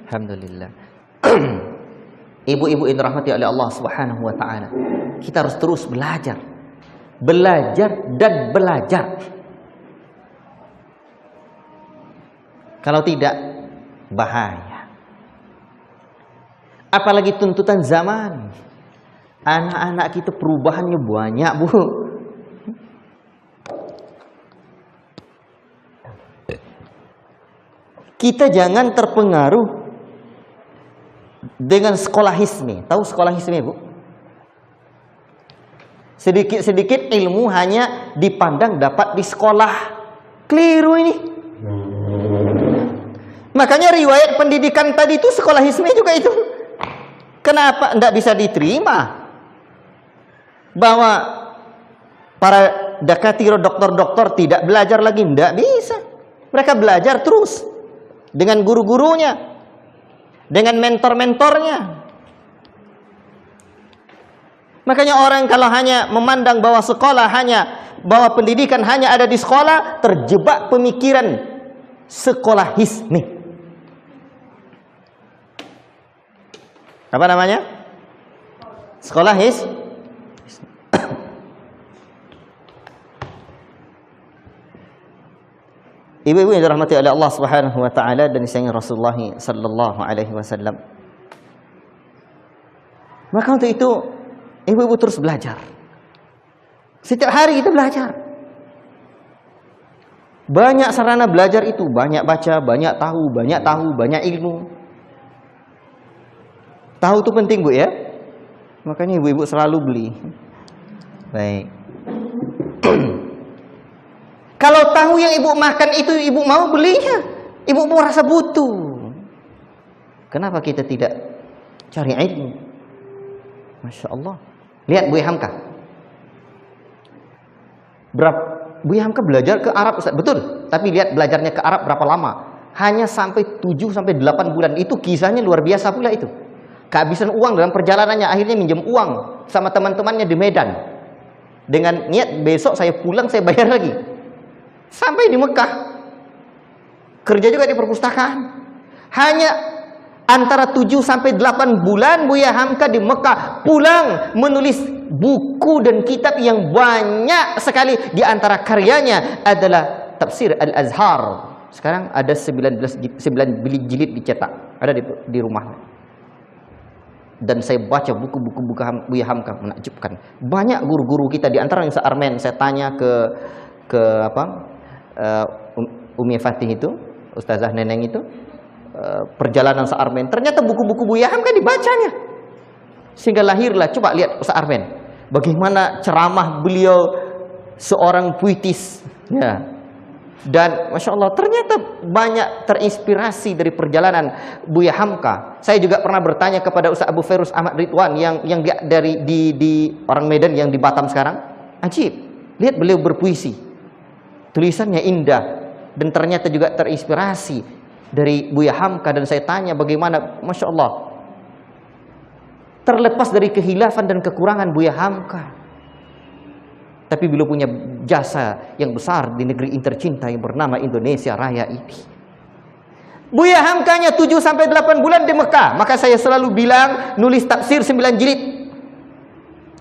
Alhamdulillah. Ibu-ibu yang dirahmati oleh Allah Subhanahu wa taala, kita harus terus belajar. Belajar dan belajar. Kalau tidak, bahaya. Apalagi tuntutan zaman. Anak-anak kita perubahannya banyak, Bu. Kita jangan terpengaruh dengan sekolahisme. Tahu sekolahisme, Bu? Sedikit-sedikit ilmu hanya dipandang dapat di sekolah. Keliru ini. Makanya riwayat pendidikan tadi itu sekolahisme juga itu. Kenapa tidak bisa diterima? Bahwa para dakatiro, dokter-dokter tidak belajar lagi. Tidak bisa. Mereka belajar terus. Dengan guru-gurunya. Dengan mentor-mentornya. Makanya orang kalau hanya memandang bahwa sekolah bahwa pendidikan hanya ada di sekolah, terjebak pemikiran sekolahisme. Apa namanya? Sekolahis. Ibu-ibu yang dirahmati oleh Allah Subhanahu wa taala dan disayangi Rasulullah sallallahu alaihi wasallam. Maka untuk itu ibu-ibu terus belajar. Setiap hari kita belajar. Banyak sarana belajar itu, banyak baca, banyak tahu, banyak ilmu. Tahu itu penting, Bu, ya. Makanya ibu-ibu selalu beli. Baik. Kalau tahu yang ibu makan itu ibu mau belinya, ibu mau rasa butuh. Kenapa kita tidak cari ilmu? Masya Allah. Lihat Buya Hamka. Buya Hamka belajar ke Arab, Ustaz. Betul. Tapi lihat belajarnya ke Arab berapa lama? Hanya sampai 7-8 bulan. Itu kisahnya luar biasa pula itu. Kehabisan uang dalam perjalanannya, akhirnya minjem uang sama teman-temannya di Medan. Dengan niat besok saya pulang saya bayar lagi. Sampai di Mekah. Kerja juga di perpustakaan. Hanya antara 7-8 bulan Buya Hamka di Mekah, pulang menulis buku dan kitab yang banyak sekali. Di antara karyanya adalah Tafsir Al-Azhar. Sekarang ada 9 jilid dicetak, ada di rumah. Dan saya baca buku-buku Buya Hamka, menakjubkan. Banyak guru-guru kita, di antara yang se-Armen, saya tanya ke Umi Fatih itu, Ustazah Neneng itu, perjalanan se-Armen. Ternyata buku-buku Buya Hamka dibacanya. Sehingga lahirlah, coba lihat se-Armen. Bagaimana ceramah beliau, seorang puitis. Ya. Dan Masya Allah, ternyata banyak terinspirasi dari perjalanan Buya Hamka. Saya juga pernah bertanya kepada Ustaz Abu Ferus Ahmad Ridwan yang di orang Medan yang di Batam sekarang. Ajib, lihat beliau berpuisi. Tulisannya indah dan ternyata juga terinspirasi dari Buya Hamka. Dan saya tanya bagaimana, Masya Allah, terlepas dari kehilafan dan kekurangan Buya Hamka, tapi beliau punya jasa yang besar di negeri tercinta yang bernama Indonesia Raya ini. Buya Hamkanya 7-8 bulan di Mekah. Maka saya selalu bilang, nulis tafsir 9 jilid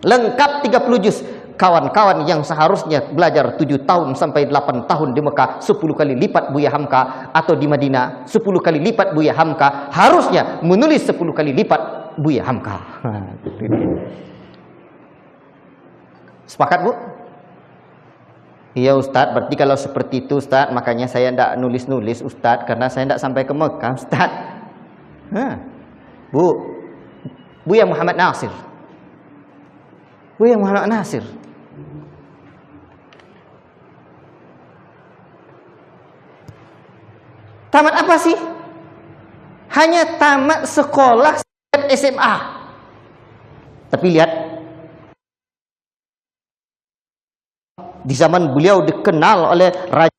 lengkap 30 juz. Kawan-kawan yang seharusnya belajar 7 tahun sampai 8 tahun di Mekah, 10 kali lipat Buya Hamka, atau di Madinah 10 kali lipat Buya Hamka, harusnya menulis 10 kali lipat Buya Hamka. Sepakat, Bu? Iya, Ustadz. Berarti kalau seperti itu, Ustadz, makanya saya tidak nulis-nulis, Ustadz, karena saya tidak sampai ke Mekah, Ustadz. Buya Muhammad Nasir. Buya Muhammad Nasir. Tamat apa sih? Hanya tamat sekolah SMA. Tapi lihat, di zaman beliau dikenal oleh raja,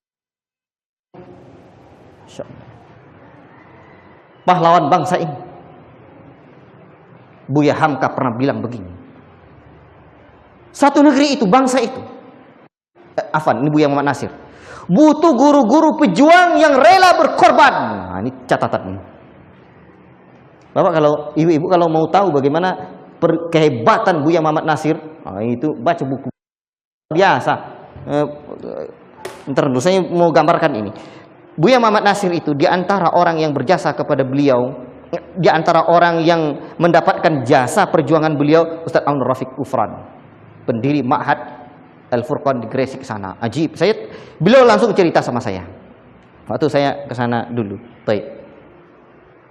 pahlawan bangsa ini. Buya Hamka pernah bilang begini, satu negeri itu, bangsa itu, ini Buya Muhammad Nasir, butuh guru-guru pejuang yang rela berkorban. Nah, ini catatan. Bapak kalau ibu-ibu kalau mau tahu bagaimana kehebatan Buya Muhammad Nasir, itu baca buku biasa. Ntar dulu saya mau gambarkan ini. Buya Muhammad Nasir itu di antara orang yang berjasa kepada beliau, di antara orang yang mendapatkan jasa perjuangan beliau, Ustaz Aun Rafiq Kufran, pendiri Ma'had Al-Furqan di Gresik sana. Ajib. Beliau langsung cerita sama saya. Waktu saya ke sana dulu. Baik.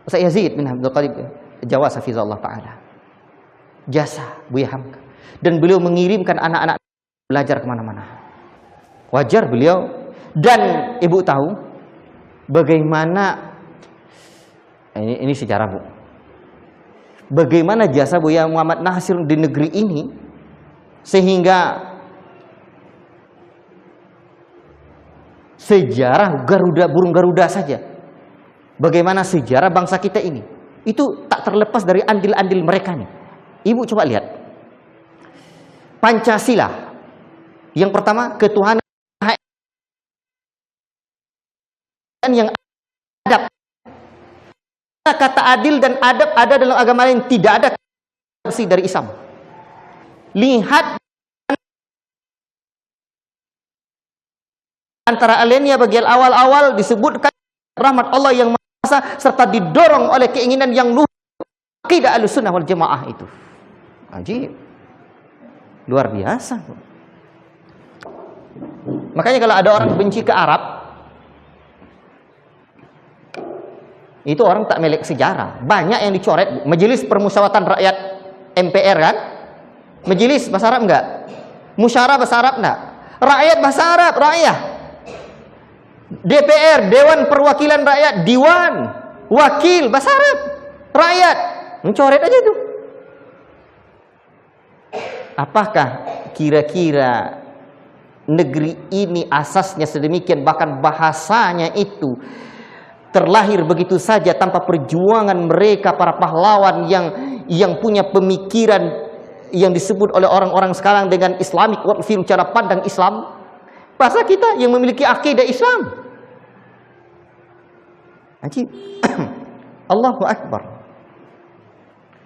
Ustaz Yazid bin Abdul Qadir Jawas hafizallahu taala. Jasa Buya Hamka. Dan beliau mengirimkan anak-anak belajar kemana-mana. Wajar beliau. Dan ibu tahu bagaimana ini sejarah, Bu. Bagaimana jasa Buya Muhammad Nasir di negeri ini sehingga sejarah Garuda, burung Garuda saja. Bagaimana sejarah bangsa kita ini itu tak terlepas dari andil-andil mereka nih. Ibu coba lihat. Pancasila. Yang pertama, ketuhanan yang adab. Kata adil dan adab ada dalam agama lain, tidak ada versi dari Islam. Lihat antara alinea bagian awal-awal disebutkan rahmat Allah yang serta didorong oleh keinginan yang luhur akidah Ahlussunnah wal Jamaah itu. Ajib. Luar biasa. Makanya kalau ada orang benci ke Arab, itu orang tak melek sejarah. Banyak yang dicoret. Majelis Permusyawaratan Rakyat MPR kan? Majelis bahasa Arab enggak? Musyawarah bahasa Arab enggak? Rakyat bahasa Arab, rakyat. DPR, Dewan Perwakilan Rakyat, Diwan, Wakil, bahasa Arab, rakyat, mencoret aja itu. Apakah kira-kira negeri ini asasnya sedemikian, bahkan bahasanya itu terlahir begitu saja tanpa perjuangan mereka para pahlawan yang punya pemikiran yang disebut oleh orang-orang sekarang dengan Islamic worldview, cara pandang Islam? Bahasa kita yang memiliki akidah Islam. Ajib. Allahu Akbar.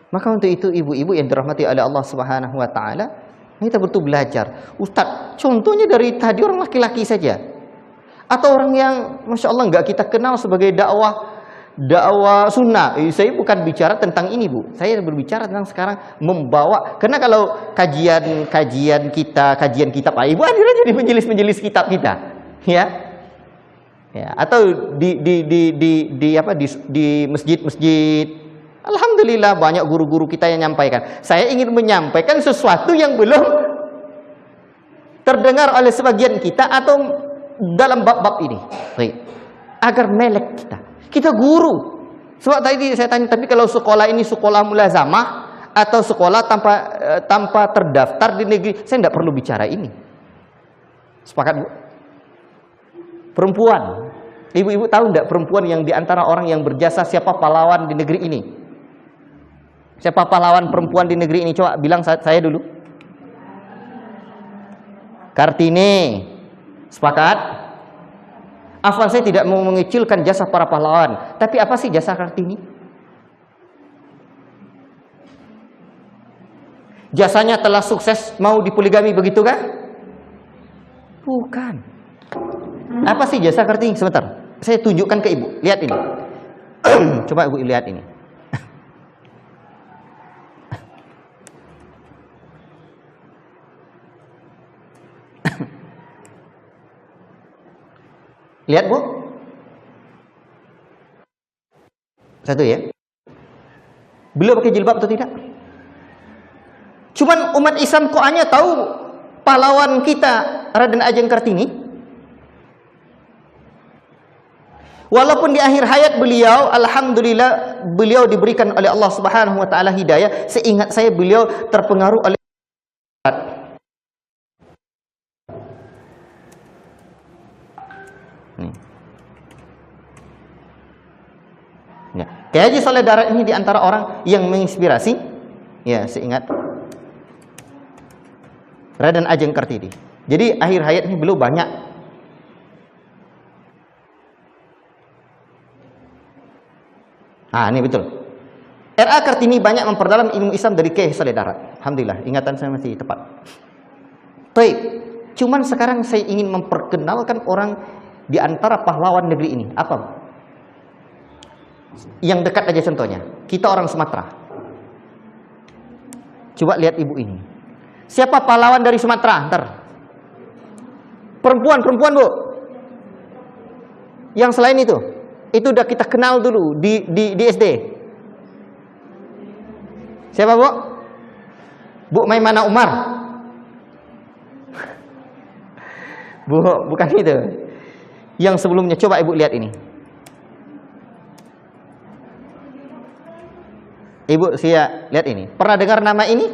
Maka untuk itu ibu-ibu yang dirahmati oleh Allah Subhanahu wa taala, kita butuh belajar. Ustaz, contohnya dari tadi orang laki-laki saja. Atau orang yang Masya Allah nggak kita kenal sebagai dakwah sunnah. Saya bukan bicara tentang ini, Bu. Saya berbicara tentang sekarang membawa. Karena kalau kajian kitab, Ibu hadir aja di majelis kitab kita, ya. Ya, atau di masjid-masjid. Alhamdulillah banyak guru-guru kita yang menyampaikan. Saya ingin menyampaikan sesuatu yang belum terdengar oleh sebagian kita atau dalam bab-bab ini. Baik. Agar melek kita. Kita guru. Sebab tadi saya tanya, tapi kalau sekolah ini sekolah mulazamah atau sekolah tanpa terdaftar di negeri, saya tidak perlu bicara ini. Sepakat, Bu? Perempuan. Ibu-ibu tahu tidak perempuan yang diantara orang yang berjasa siapa pahlawan di negeri ini? Siapa pahlawan perempuan di negeri ini? Coba bilang saya dulu. Kartini. Sepakat? Afwan, saya tidak mau mengecilkan jasa para pahlawan, tapi apa sih jasa Kartini? Jasanya telah sukses mau dipoligami, begitu kan? Bukan. Apa sih jasa Kartini? Sebentar, saya tunjukkan ke Ibu. Lihat ini. Coba Ibu lihat ini. Lihat, Bu. Satu ya. Beliau pakai jilbab atau tidak? Cuman umat Islam kok hanya tahu pahlawan kita Raden Ajeng Kartini. Walaupun di akhir hayat beliau, alhamdulillah beliau diberikan oleh Allah Subhanahu wa taala hidayah. Seingat saya beliau terpengaruh oleh ya. Kiai Haji Soleh Darat ini diantara orang yang menginspirasi, ya, seingat Raden Ajeng Kartini. Jadi akhir hayat ini beliau banyak ini betul. RA Kartini banyak memperdalam ilmu Islam dari Kiai Saleh Darat. Alhamdulillah, ingatan saya masih tepat. Baik, cuman sekarang saya ingin memperkenalkan orang di antara pahlawan negeri ini. Apa? Yang dekat aja contohnya. Kita orang Sumatera. Coba lihat ibu ini. Siapa pahlawan dari Sumatera? Ntar. Perempuan, Bu. Yang selain itu udah kita kenal dulu di SD. Siapa, Bu? Bu Maimana Umar. Bu, bukan itu. Yang sebelumnya, coba Ibu lihat ini. Ibu, saya lihat ini. Pernah dengar nama ini?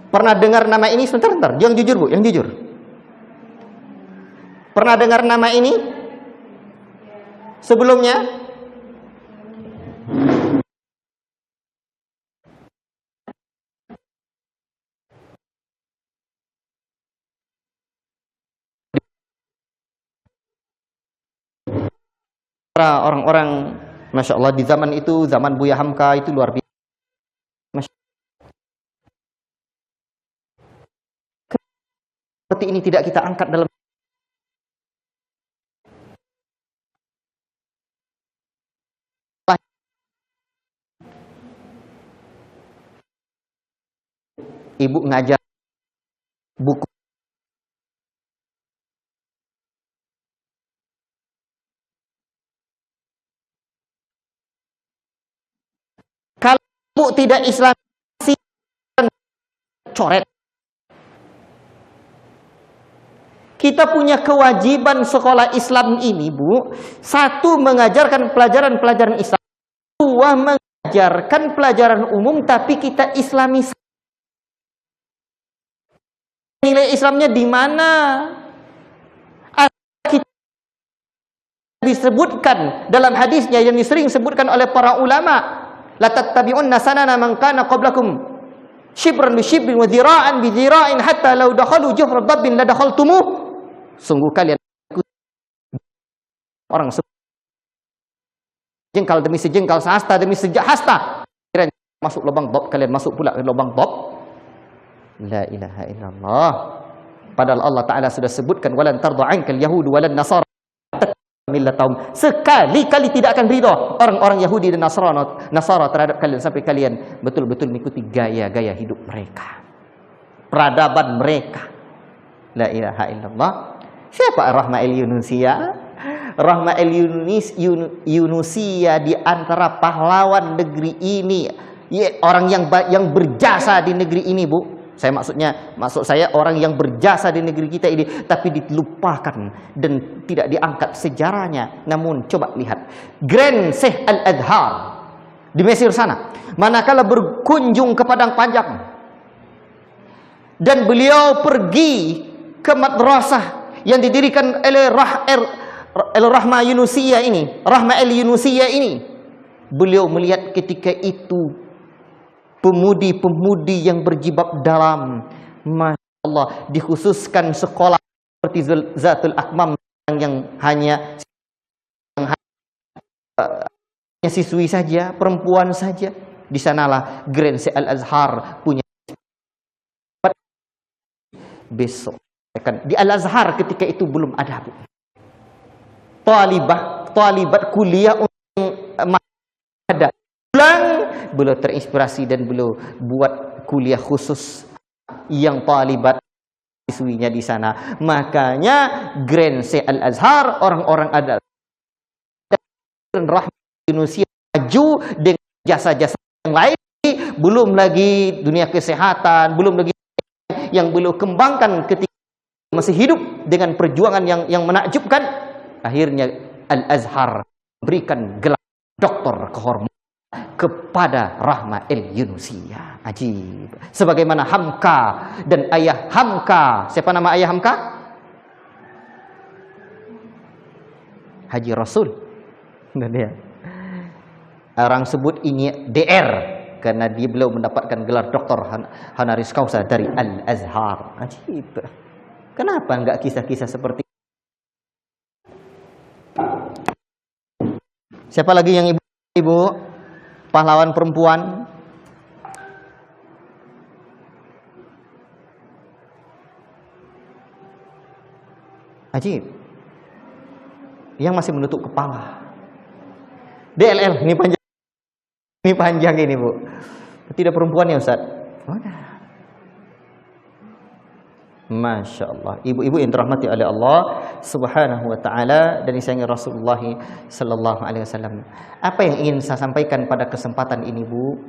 Pernah dengar nama ini? Sebentar. Yang jujur, Bu, yang jujur. Pernah dengar nama ini? Sebelumnya? Orang-orang, Masya Allah, di zaman itu, zaman Buya Hamka itu luar biasa. Seperti ini tidak kita angkat dalam Ibu ngajar buku. Kalau Ibu tidak Islami, coret. Kita punya kewajiban sekolah Islam ini, Bu. Satu, mengajarkan pelajaran-pelajaran Islam. Dua, mengajarkan pelajaran umum, tapi kita Islami. Nilai Islamnya di mana? Kita disebutkan dalam hadisnya yang sering disebutkan oleh para ulama. La tattabi'unna sanana man kana qablakum shibran bi shibrin wa dhira'an bi dhira'in hatta law dakhalu juhra dabbin la dakhaltumuh. Sungguh kalian orang jengkal demi sejengkal, sehasta demi sehasta, kalian masuk lubang bab, kalian masuk pula ke lubang bab. La ilaha illallah. Padahal Allah Ta'ala sudah sebutkan walan tarda ankal yahudu walan nasara millatahum. Sekali-kali tidak akan ridha orang-orang Yahudi dan Nasara terhadap kalian sampai kalian betul-betul mengikuti gaya-gaya hidup mereka, peradaban mereka. La ilaha illallah. Siapa Rahma el-Yunusia? Rahma el-Yunusia di antara pahlawan negeri ini, orang yang berjasa di negeri ini, Bu. Maksud saya orang yang berjasa di negeri kita ini, tapi dilupakan dan tidak diangkat sejarahnya. Namun coba lihat Grand Sheikh Al-Azhar di Mesir sana, manakala berkunjung ke Padang Panjang dan beliau pergi ke madrasah yang didirikan oleh Rahma el-Yunusia ini, beliau melihat ketika itu pemudi-pemudi yang berjibab dalam, Masya Allah, dikhususkan sekolah seperti Zatul Akmam yang hanya siswi saja, perempuan saja. Di sanalah Grand Sheikh Al-Azhar punya besok. Di Al-Azhar ketika itu belum ada, Bu. Talibat kuliah ada. Beliau terinspirasi dan beliau buat kuliah khusus yang talibat siswinya di sana. Makanya Grand Sheikh Al-Azhar, orang-orang ada dan Rahmat Indonesia maju dengan jasa-jasa yang lain, belum lagi dunia kesehatan, belum lagi yang beliau kembangkan ketika masih hidup dengan perjuangan yang menakjubkan. Akhirnya Al-Azhar berikan gelar doktor kehormatan kepada Rahma el-Yunusia. Ajib. Sebagaimana Hamka dan ayah Hamka. Siapa nama ayah Hamka? Haji Rasul. Dia. Orang sebut ini DR karena dia beliau mendapatkan gelar doktor honoris causa dari Al-Azhar. Ajib. Kenapa enggak kisah-kisah seperti ini? Siapa lagi yang ibu? pahlawan perempuan. Ajib. Yang masih menutup kepala. DLL, ini panjang. Ini panjang ini, Bu. Tidak perempuan ya, Ustaz? Oh, nah. Masya Allah. Ibu-ibu yang dirahmati oleh Allah Subhanahu wa ta'ala dan disayangi Rasulullah Sallallahu Alaihi Wasallam. Apa yang ingin saya sampaikan pada kesempatan ini, Bu?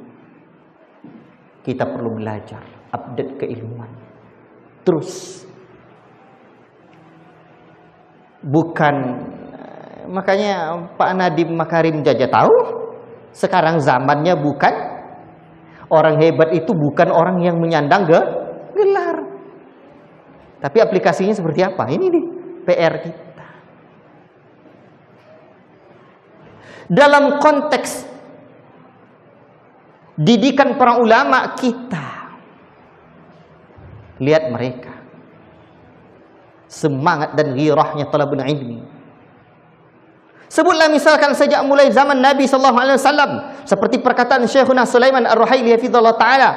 Kita perlu belajar, update keilmuan. Terus. Bukan, makanya Pak Nadiem Makarim Jaja tahu, sekarang zamannya bukan orang hebat itu bukan orang yang menyandang gelar. Tapi aplikasinya seperti apa? Ini nih PR kita. Dalam konteks didikan para ulama kita, lihat mereka semangat dan ghirahnya talabul ilmi. Sebutlah misalkan sejak mulai zaman Nabi sallallahu alaihi wasallam, seperti perkataan Syekhuna Sulaiman Ar-Ruhaili hafizallahu taala,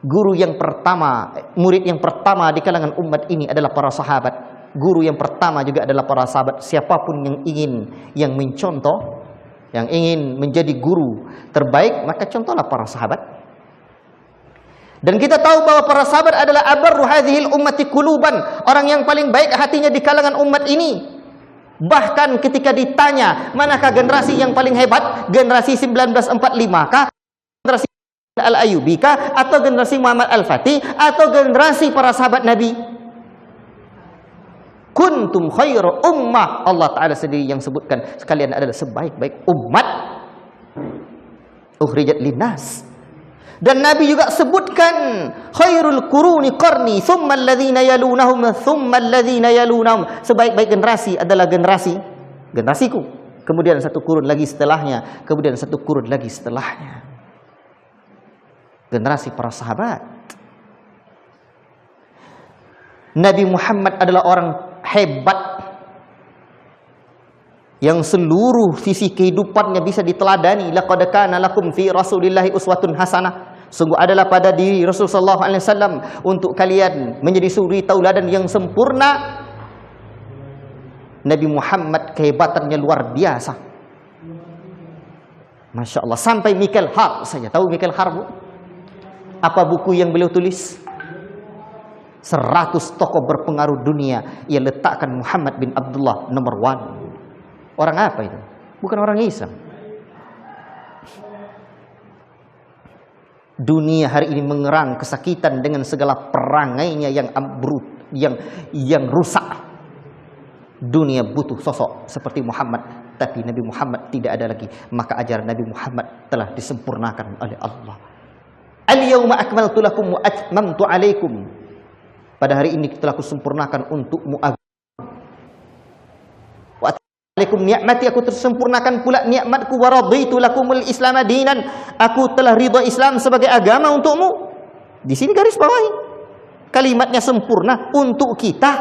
guru yang pertama, murid yang pertama di kalangan umat ini adalah para sahabat. Guru yang pertama juga adalah para sahabat. Siapapun yang mencontoh, yang ingin menjadi guru terbaik, maka contohlah para sahabat. Dan kita tahu bahwa para sahabat adalah abarru hadhil ummati quluban, orang yang paling baik hatinya di kalangan umat ini. Bahkan ketika ditanya, manakah generasi yang paling hebat? Generasi 1945 kah? Generasi Al-Ayyubi kah? Atau generasi Muhammad Al-Fatih? Atau generasi para sahabat Nabi? Kuntum khairu ummah. Allah Ta'ala sendiri yang sebutkan, sekalian adalah sebaik-baik umat ukhrijat linnas. Dan Nabi juga sebutkan khairul quruni qarni thumma alladhina yalunahum thumma alladhina yalunahum. Sebaik-baik generasi adalah generasiku. Kemudian satu kurun lagi setelahnya, kemudian satu kurun lagi setelahnya. Generasi para sahabat. Nabi Muhammad adalah orang hebat yang seluruh sisi kehidupannya bisa diteladani. Laqad kana lakum fi Rasulillahi uswatun hasanah. Sungguh adalah pada diri Rasul sallallahu alaihi wasallam untuk kalian menjadi suri tauladan yang sempurna. Nabi Muhammad kehebatannya luar biasa. Masya Allah. Sampai Michael Hart saja. Tahu Michael Hart, Bu? Apa buku yang beliau tulis? 100 tokoh berpengaruh dunia. Ia letakkan Muhammad bin Abdullah nomor 1. Orang apa itu? Bukan orang Islam. Dunia hari ini mengerang kesakitan dengan segala perangainya yang ambrut, yang rusak. Dunia butuh sosok seperti Muhammad, tapi Nabi Muhammad tidak ada lagi. Maka ajaran Nabi Muhammad telah disempurnakan oleh Allah. Al-yawma akmaltu lakum wa atmamtu alaikum. Pada hari ini telah kusempurnakan untukmu wa alaikum ni'mati, aku tersempurnakan pula nikmatku, wa raditu lakumul Islam dinan, aku telah ridha Islam sebagai agama untukmu. Di sini garis bawahi. Kalimatnya sempurna untuk kita.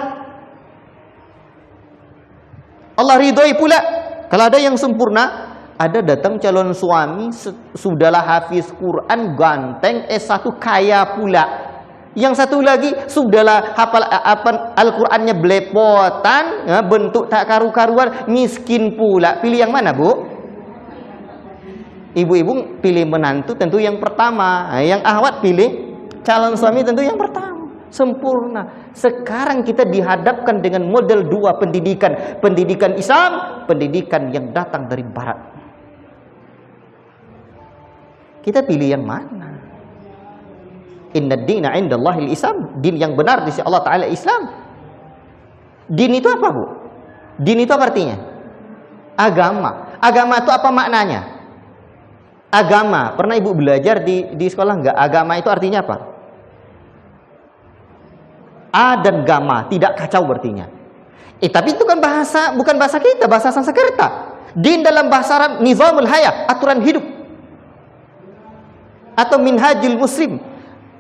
Allah ridhoi pula kalau ada yang sempurna. Ada datang calon suami, sudahlah hafiz Quran, ganteng, S1, kaya pula. Yang satu lagi, sudahlah hafal Al-Qurannya belepotan, bentuk tak karu-karuan, miskin pula. Pilih yang mana, Bu? Ibu-ibu pilih menantu tentu yang pertama. Yang ahwat pilih calon suami tentu yang pertama. Sempurna. Sekarang kita dihadapkan dengan model 2 pendidikan. Pendidikan Islam, pendidikan yang datang dari Barat. Kita pilih yang mana? Inna dina indallahil Islam. Din yang benar di sisi Allah Ta'ala Islam. Din itu apa, Bu? Din itu apa artinya? Agama. Agama itu apa maknanya? Agama. Pernah Ibu belajar di sekolah enggak? Agama itu artinya apa? A dan gama. Tidak kacau artinya. Tapi itu kan bahasa, bukan bahasa kita, bahasa Sanskerta. Din dalam bahasa Arab, nizamul hayah, aturan hidup. Atau minhajul muslim,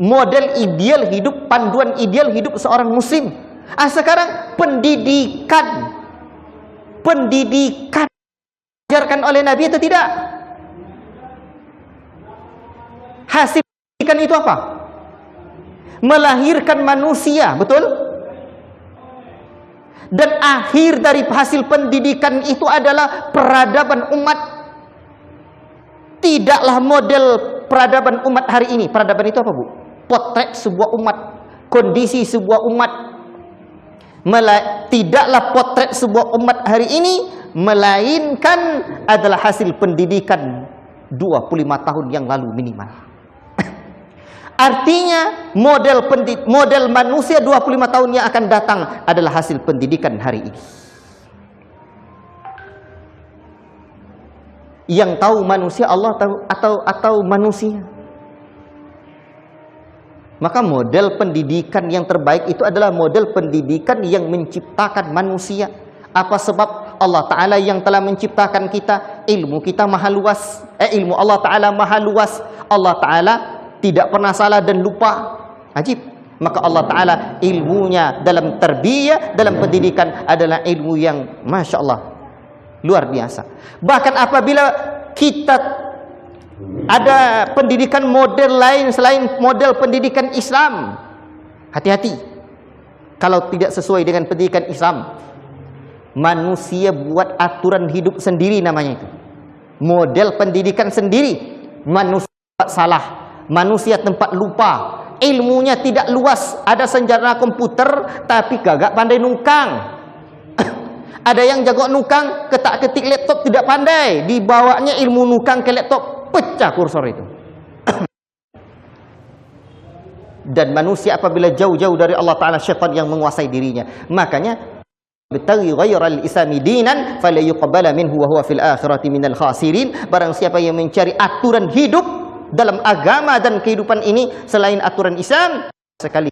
model ideal hidup, panduan ideal hidup seorang muslim. Sekarang pendidikan diajarkan oleh Nabi atau tidak? Hasil pendidikan itu apa? Melahirkan manusia, betul? Dan akhir dari hasil pendidikan itu adalah peradaban umat. Tidaklah model peradaban umat hari ini. Peradaban itu apa, Bu? Potret sebuah umat, kondisi sebuah umat. Tidaklah potret sebuah umat hari ini, melainkan adalah hasil pendidikan 25 tahun yang lalu minimal. Artinya model manusia 25 tahun yang akan datang adalah hasil pendidikan hari ini. Yang tahu manusia Allah tahu atau manusia. Maka model pendidikan yang terbaik itu adalah model pendidikan yang menciptakan manusia. Apa sebab Allah Ta'ala yang telah menciptakan kita, ilmu kita maha luas. Ilmu Allah Ta'ala maha luas. Allah Ta'ala tidak pernah salah dan lupa. Ajib. Maka Allah Ta'ala ilmunya dalam tarbiyah, dalam pendidikan adalah ilmu yang Masya Allah luar biasa. Bahkan apabila kita ada pendidikan model lain selain model pendidikan Islam, hati-hati. Kalau tidak sesuai dengan pendidikan Islam, manusia buat aturan hidup sendiri namanya itu. Model pendidikan sendiri. Manusia tempat salah, manusia tempat lupa, ilmunya tidak luas. Ada senjata komputer tapi gagak pandai nungkang. Ada yang jago nungkang, ketak-ketik laptop tidak pandai, dibawanya ilmu nungkang ke laptop, pecah kursor itu. Dan manusia apabila jauh-jauh dari Allah Ta'ala, syaitan yang menguasai dirinya. Makanya Bitaghi ghairal islami dinan fala yuqbala minhu wa huwa fil akhirati minal khasirin. Barang siapa yang mencari aturan hidup dalam agama dan kehidupan ini selain aturan Islam, sekali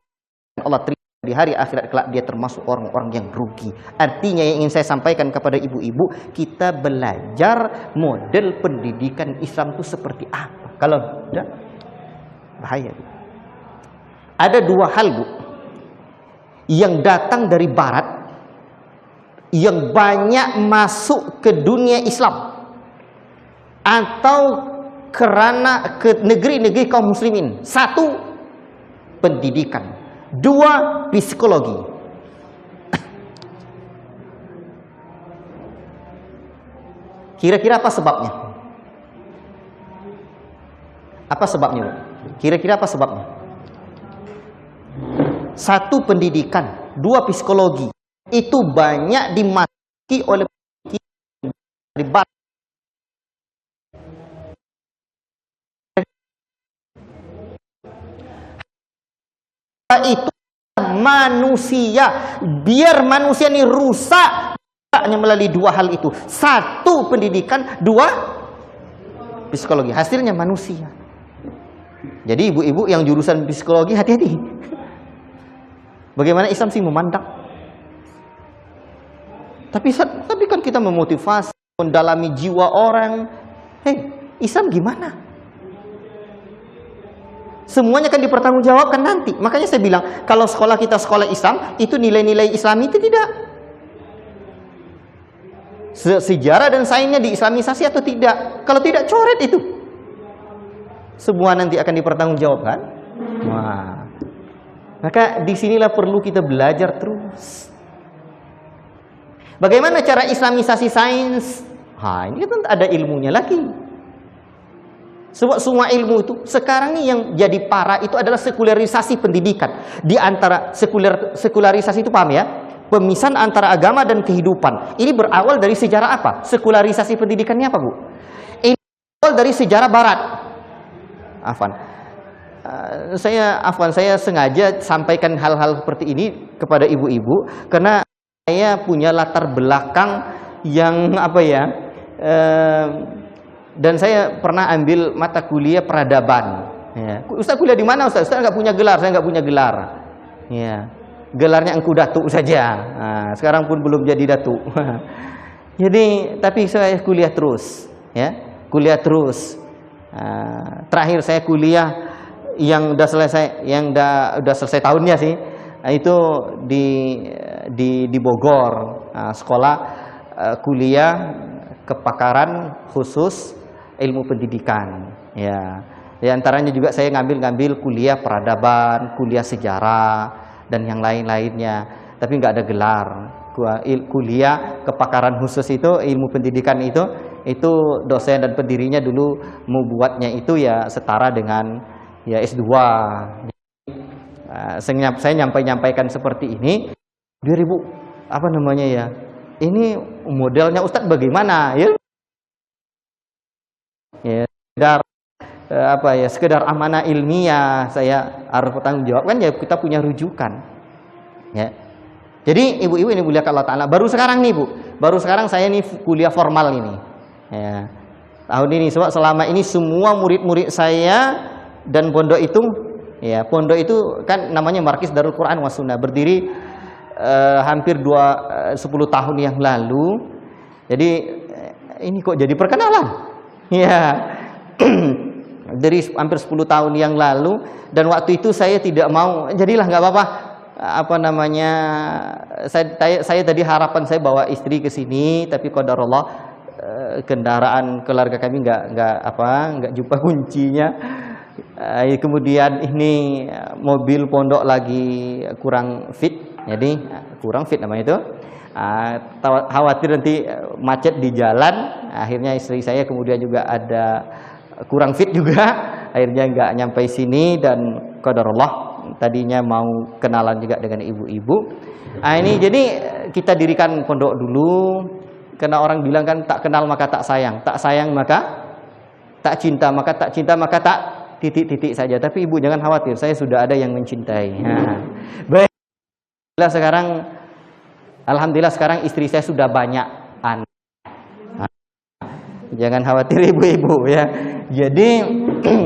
Allah terima di hari akhirat kelak dia termasuk orang-orang yang rugi. Artinya yang ingin saya sampaikan kepada ibu-ibu, kita belajar model pendidikan Islam itu seperti apa. Kalau tidak, bahaya. Ada dua hal, Bu, yang datang dari barat, yang banyak masuk ke dunia Islam atau kerana ke negeri-negeri kaum muslimin. Satu, pendidikan. Dua, psikologi. Kira-kira apa sebabnya? Apa sebabnya? Kira-kira apa sebabnya? Satu, pendidikan. Dua, psikologi. Itu banyak dimasuki oleh ribat. Itu manusia, biar manusia ini rusak hanya melalui dua hal itu. Satu, pendidikan. Dua, psikologi. Hasilnya manusia. Jadi ibu-ibu yang jurusan psikologi, hati-hati. Bagaimana Islam sih memandang? Tapi kan kita memotivasi, mendalami jiwa orang. Hei, Islam gimana? Semuanya kan dipertanggungjawabkan nanti. Makanya saya bilang, kalau sekolah kita sekolah Islam, itu nilai-nilai Islam itu tidak. Sejarah dan sainsnya diislamisasi atau tidak? Kalau tidak, coret itu. Semua nanti akan dipertanggungjawabkan. Wah. Maka disinilah perlu kita belajar terus. Bagaimana cara islamisasi sains? Ini kan ada ilmunya lagi. Sebab semua ilmu itu sekarang ini yang jadi parah itu adalah sekularisasi pendidikan. Di antara sekularisasi itu, paham ya? Pemisahan antara agama dan kehidupan. Ini berawal dari sejarah apa? Sekularisasi pendidikannya apa, Bu? Ini berawal dari sejarah barat. Saya sengaja sampaikan hal-hal seperti ini kepada ibu-ibu karena saya punya latar belakang yang dan saya pernah ambil mata kuliah peradaban. Ya. Ustaz kuliah di mana, Ustaz? Ustaz nggak punya gelar, saya nggak punya gelar. Ya. Gelarnya engku datuk saja. Nah, sekarang pun belum jadi datuk. Jadi, tapi saya kuliah terus, ya, kuliah terus. Terakhir saya kuliah yang udah selesai tahunnya sih. Itu di Bogor, sekolah kuliah kepakaran khusus ilmu pendidikan, ya. Di antaranya juga saya ngambil kuliah peradaban, kuliah sejarah, dan yang lain-lainnya. Tapi nggak ada gelar. Kuliah kepakaran khusus itu, ilmu pendidikan itu dosen dan pendirinya dulu mau buatnya itu ya setara dengan ya S2. Saya nyampaikan seperti ini. 2000 apa namanya ya? Ini modelnya Ustadz bagaimana ya? Ya, sekedar amanah ilmiah saya harus bertanggung jawab kan ya, kita punya rujukan ya. Jadi ibu-ibu ini muliakan Allah Ta'ala, baru sekarang nih Bu, baru sekarang saya nih kuliah formal ini ya, tahun ini. Sebab selama ini semua murid-murid saya dan pondok itu ya, pondok itu kan namanya Markis Darul Quran was Sunnah, berdiri hampir 10 tahun yang lalu. Jadi ini kok jadi perkenalan ya. Dari hampir 10 tahun yang lalu, dan waktu itu saya tidak mau, jadilah nggak apa-apa, apa namanya, saya tadi harapan saya bawa istri ke sini, tapi qadarullah kendaraan keluarga kami nggak jumpa kuncinya. Kemudian ini mobil pondok lagi kurang fit, jadi kurang fit namanya itu. Khawatir nanti macet di jalan, akhirnya istri saya kemudian juga ada kurang fit juga, akhirnya nggak nyampe sini. Dan qadarullah tadinya mau kenalan juga dengan ibu-ibu. Ini jadi kita dirikan pondok dulu, karena orang bilang kan tak kenal maka tak sayang maka tak cinta, maka tak cinta maka tak titik-titik saja. Tapi ibu jangan khawatir, saya sudah ada yang mencintai. Baik, alhamdulillah sekarang istri saya sudah banyak anak. Jangan khawatir ibu-ibu ya. Jadi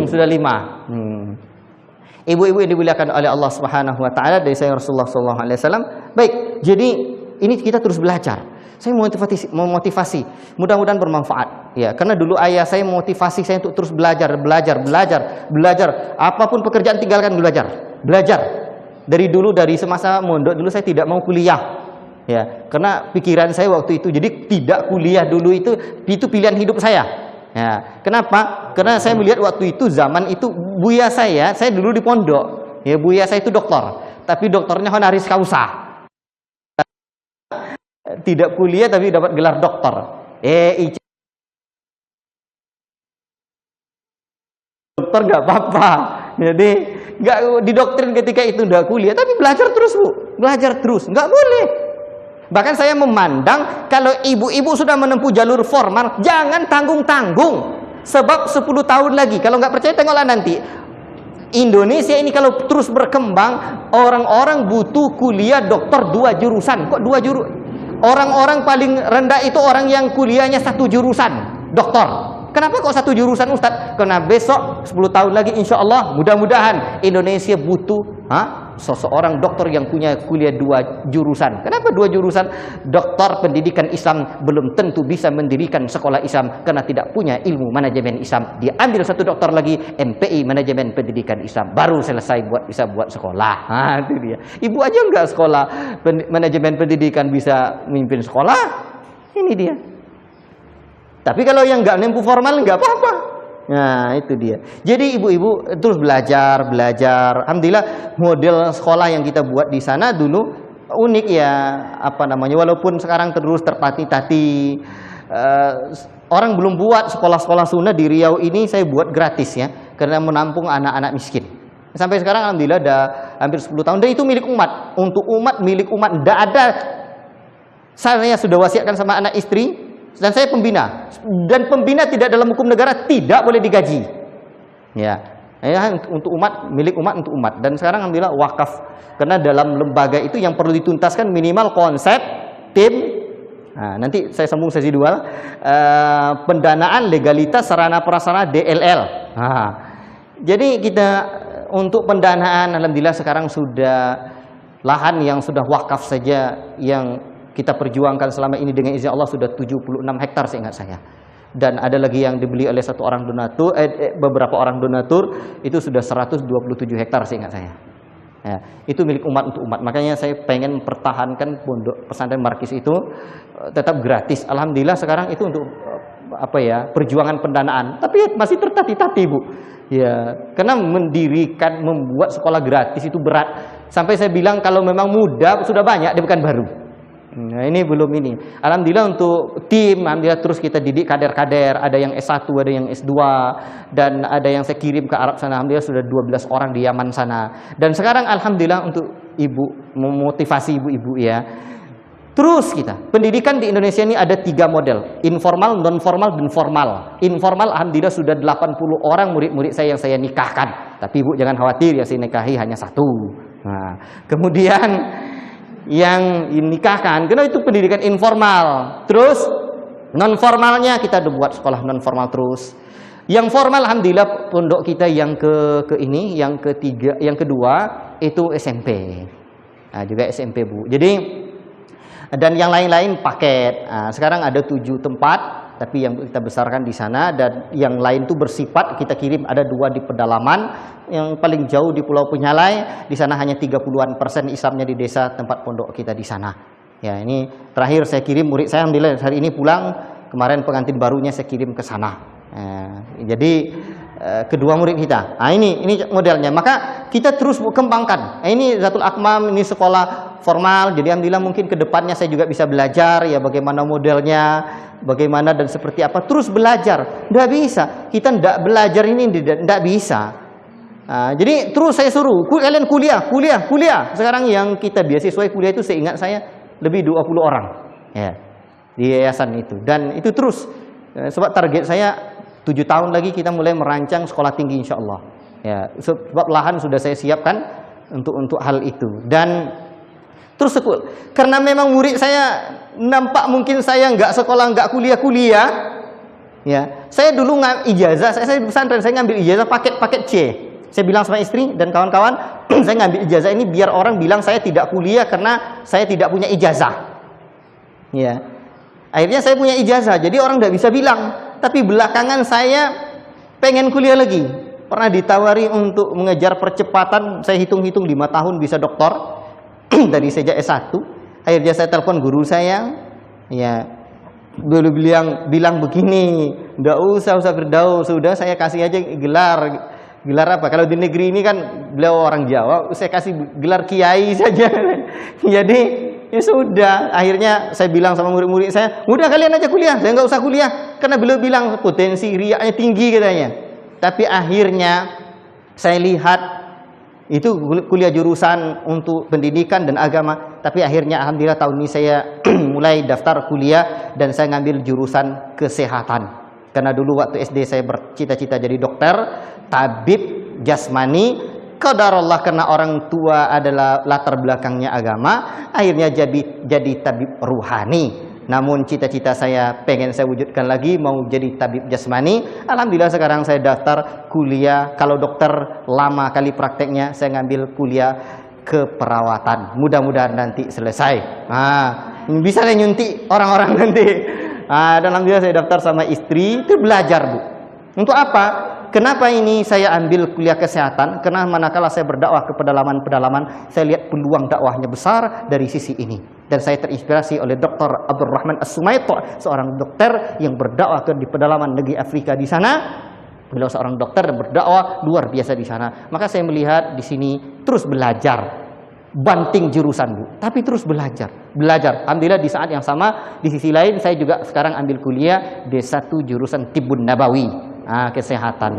sudah 5. Ibu-ibu yang dimuliakan oleh Allah Subhanahu wa taala, dari saya Rasulullah sallallahu alaihi wasallam. Baik, jadi ini kita terus belajar. Saya memotivasi, mudah-mudahan bermanfaat ya. Karena dulu ayah saya memotivasi saya untuk terus belajar. Apapun pekerjaan tinggalkan belajar. Dari dulu, dari semasa mondok dulu saya tidak mau kuliah. Ya, karena pikiran saya waktu itu, jadi tidak kuliah dulu itu pilihan hidup saya. Ya, kenapa? Karena saya melihat waktu itu, zaman itu buya saya dulu di pondok. Ya, buya saya itu dokter, tapi dokternya honoris causa. Tidak kuliah tapi dapat gelar dokter. Dokter nggak apa-apa. Jadi nggak didoktrin ketika itu udah kuliah, tapi belajar terus Bu, nggak boleh. Bahkan saya memandang kalau ibu-ibu sudah menempuh jalur formal, jangan tanggung-tanggung. Sebab 10 tahun lagi, kalau nggak percaya tengoklah nanti. Indonesia ini kalau terus berkembang, orang-orang butuh kuliah dokter 2 jurusan. Kok 2 jurusan? Orang-orang paling rendah itu orang yang kuliahnya 1 jurusan, dokter. Kenapa kok 1 jurusan Ustadz? Karena besok 10 tahun lagi insya Allah mudah-mudahan Indonesia butuh seseorang dokter yang punya kuliah 2 jurusan. Kenapa 2 jurusan? Dokter pendidikan Islam belum tentu bisa mendirikan sekolah Islam karena tidak punya ilmu manajemen Islam. Dia ambil 1 dokter lagi, MPI, manajemen pendidikan Islam, baru selesai bisa buat sekolah. Itu dia. Ibu aja enggak sekolah manajemen pendidikan bisa memimpin sekolah. Ini dia. Tapi kalau yang enggak nempuh formal enggak apa-apa. Nah, itu dia. Jadi ibu-ibu terus belajar. Alhamdulillah model sekolah yang kita buat di sana dulu unik ya, apa namanya, walaupun sekarang terus tertati-tati. Orang belum buat sekolah-sekolah sunnah di Riau ini, saya buat gratis ya, karena menampung anak-anak miskin. Sampai sekarang alhamdulillah ada hampir 10 tahun, dan itu milik umat. Untuk umat, milik umat. Tidak ada, saya sudah wasiatkan sama anak istri, dan saya pembina, dan pembina tidak dalam hukum negara tidak boleh digaji ya, untuk umat, milik umat, untuk umat. Dan sekarang alhamdulillah wakaf, karena dalam lembaga itu yang perlu dituntaskan minimal konsep, tim, nanti saya sambung sesi 2, pendanaan, legalitas, sarana prasarana, DLL. Jadi kita untuk pendanaan alhamdulillah sekarang sudah lahan yang sudah wakaf saja yang kita perjuangkan selama ini dengan izin Allah sudah 76 hektar seingat saya. Dan ada lagi yang dibeli oleh beberapa orang donatur, itu sudah 127 hektar seingat saya. Ya, itu milik umat, untuk umat. Makanya saya pengen mempertahankan pondok pesantren Markis itu tetap gratis. Alhamdulillah sekarang itu untuk perjuangan pendanaan, tapi masih tertatih-tatih, Bu. Ya, karena membuat sekolah gratis itu berat. Sampai saya bilang kalau memang mudah sudah banyak, dia bukan baru. Nah, ini belum ini. Alhamdulillah untuk tim, alhamdulillah terus kita didik kader-kader, ada yang S1, ada yang S2, dan ada yang saya kirim ke Arab sana. Alhamdulillah sudah 12 orang di Yaman sana. Dan sekarang alhamdulillah untuk ibu, memotivasi ibu-ibu ya. Terus kita, pendidikan di Indonesia ini ada 3 model, informal, non formal, dan formal. Informal alhamdulillah sudah 80 orang murid-murid saya yang saya nikahkan. Tapi ibu jangan khawatir, yang saya nikahi hanya 1. Nah, kemudian yang dinikahkan, karena itu pendidikan informal. Terus non formalnya kita udah buat sekolah non formal terus. Yang formal alhamdulillah pondok kita yang yang ketiga, yang kedua itu SMP. Nah, juga SMP, Bu. Jadi dan yang lain-lain paket. Nah, sekarang ada 7 tempat. Tapi yang kita besarkan di sana, dan yang lain itu bersifat kita kirim, ada 2 di pedalaman, yang paling jauh di Pulau Penyalai, di sana hanya 30-an% Islamnya di desa tempat pondok kita di sana. Ya, ini terakhir saya kirim murid saya, alhamdulillah hari ini pulang, kemarin pengantin barunya saya kirim ke sana. Jadi kedua murid kita. Nah, ini modelnya. Maka kita terus kembangkan. Ini Zatul Akmam, ini sekolah formal. Jadi alhamdulillah mungkin ke depannya saya juga bisa belajar ya bagaimana modelnya, bagaimana dan seperti apa. Terus belajar. Nggak bisa. Kita nggak belajar ini nggak bisa. Nah, jadi terus saya suruh kalian kuliah. Sekarang yang kita beasiswa kuliah itu seingat saya lebih 20 orang ya di yayasan itu. Dan itu terus sebab target saya 7 tahun lagi kita mulai merancang sekolah tinggi insya Allah. Ya, sebab lahan sudah saya siapkan untuk hal itu. Dan terus karena memang murid saya nampak mungkin saya nggak sekolah, nggak kuliah. Ya, saya dulu ijazah, saya pesantren, saya ngambil ijazah paket C. Saya bilang sama istri dan kawan-kawan, saya ngambil ijazah ini biar orang bilang saya tidak kuliah karena saya tidak punya ijazah. Ya, akhirnya saya punya ijazah, jadi orang nggak bisa bilang. Tapi belakangan saya pengen kuliah lagi. Pernah ditawari untuk mengejar percepatan, saya hitung-hitung 5 tahun bisa doktor dari sejak S1. Akhirnya saya telepon guru saya, ya, dulu bilang begini, nggak usah Firdaus, sudah saya kasih aja gelar apa? Kalau di negeri ini kan beliau orang Jawa, saya kasih gelar kiai saja. Jadi ya sudah, akhirnya saya bilang sama murid-murid saya, udah kalian aja kuliah, saya nggak usah kuliah, karena beliau bilang potensi riaknya tinggi katanya. Tapi akhirnya saya lihat itu kuliah jurusan untuk pendidikan dan agama. Tapi akhirnya alhamdulillah tahun ini saya mulai daftar kuliah dan saya ngambil jurusan kesehatan. Karena dulu waktu SD saya bercita-cita jadi dokter, tabib jasmani. Qadarullah karena orang tua adalah latar belakangnya agama, akhirnya jadi tabib ruhani. Namun cita-cita saya pengen saya wujudkan lagi, mau jadi tabib jasmani. Alhamdulillah sekarang saya daftar kuliah. Kalau dokter lama kali prakteknya, saya ngambil kuliah keperawatan. Mudah-mudahan nanti selesai. Bisa saya nyuntik orang-orang nanti. Dan alhamdulillah saya daftar sama istri, itu belajar, Bu. Untuk apa? Kenapa ini saya ambil kuliah kesehatan? Karena manakala saya berdakwah ke pedalaman-pedalaman, saya lihat peluang dakwahnya besar dari sisi ini. Dan saya terinspirasi oleh Dr. Abdurrahman As-Sumaito, seorang dokter yang berdakwah di pedalaman negeri Afrika di sana. Beliau seorang dokter dan berdakwah luar biasa di sana. Maka saya melihat di sini terus belajar. Banting jurusan, Bu, tapi terus belajar. Alhamdulillah di saat yang sama, di sisi lain saya juga sekarang ambil kuliah D1 jurusan Tibbun Nabawi. Kesehatan.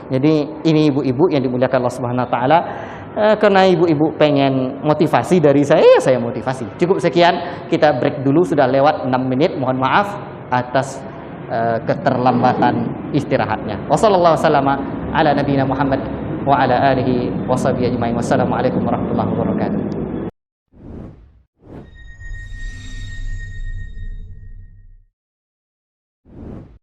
Jadi ini ibu-ibu yang dimuliakan Allah Subhanahu wa taala. Karena ibu-ibu pengen motivasi dari saya, ya saya motivasi. Cukup sekian, kita break dulu, sudah lewat 6 menit. Mohon maaf atas keterlambatan istirahatnya. Wassallallahu wasallama ala nabiyina Muhammad wa ala alihi washabihi ajmain. Wassalamualaikum warahmatullahi wabarakatuh.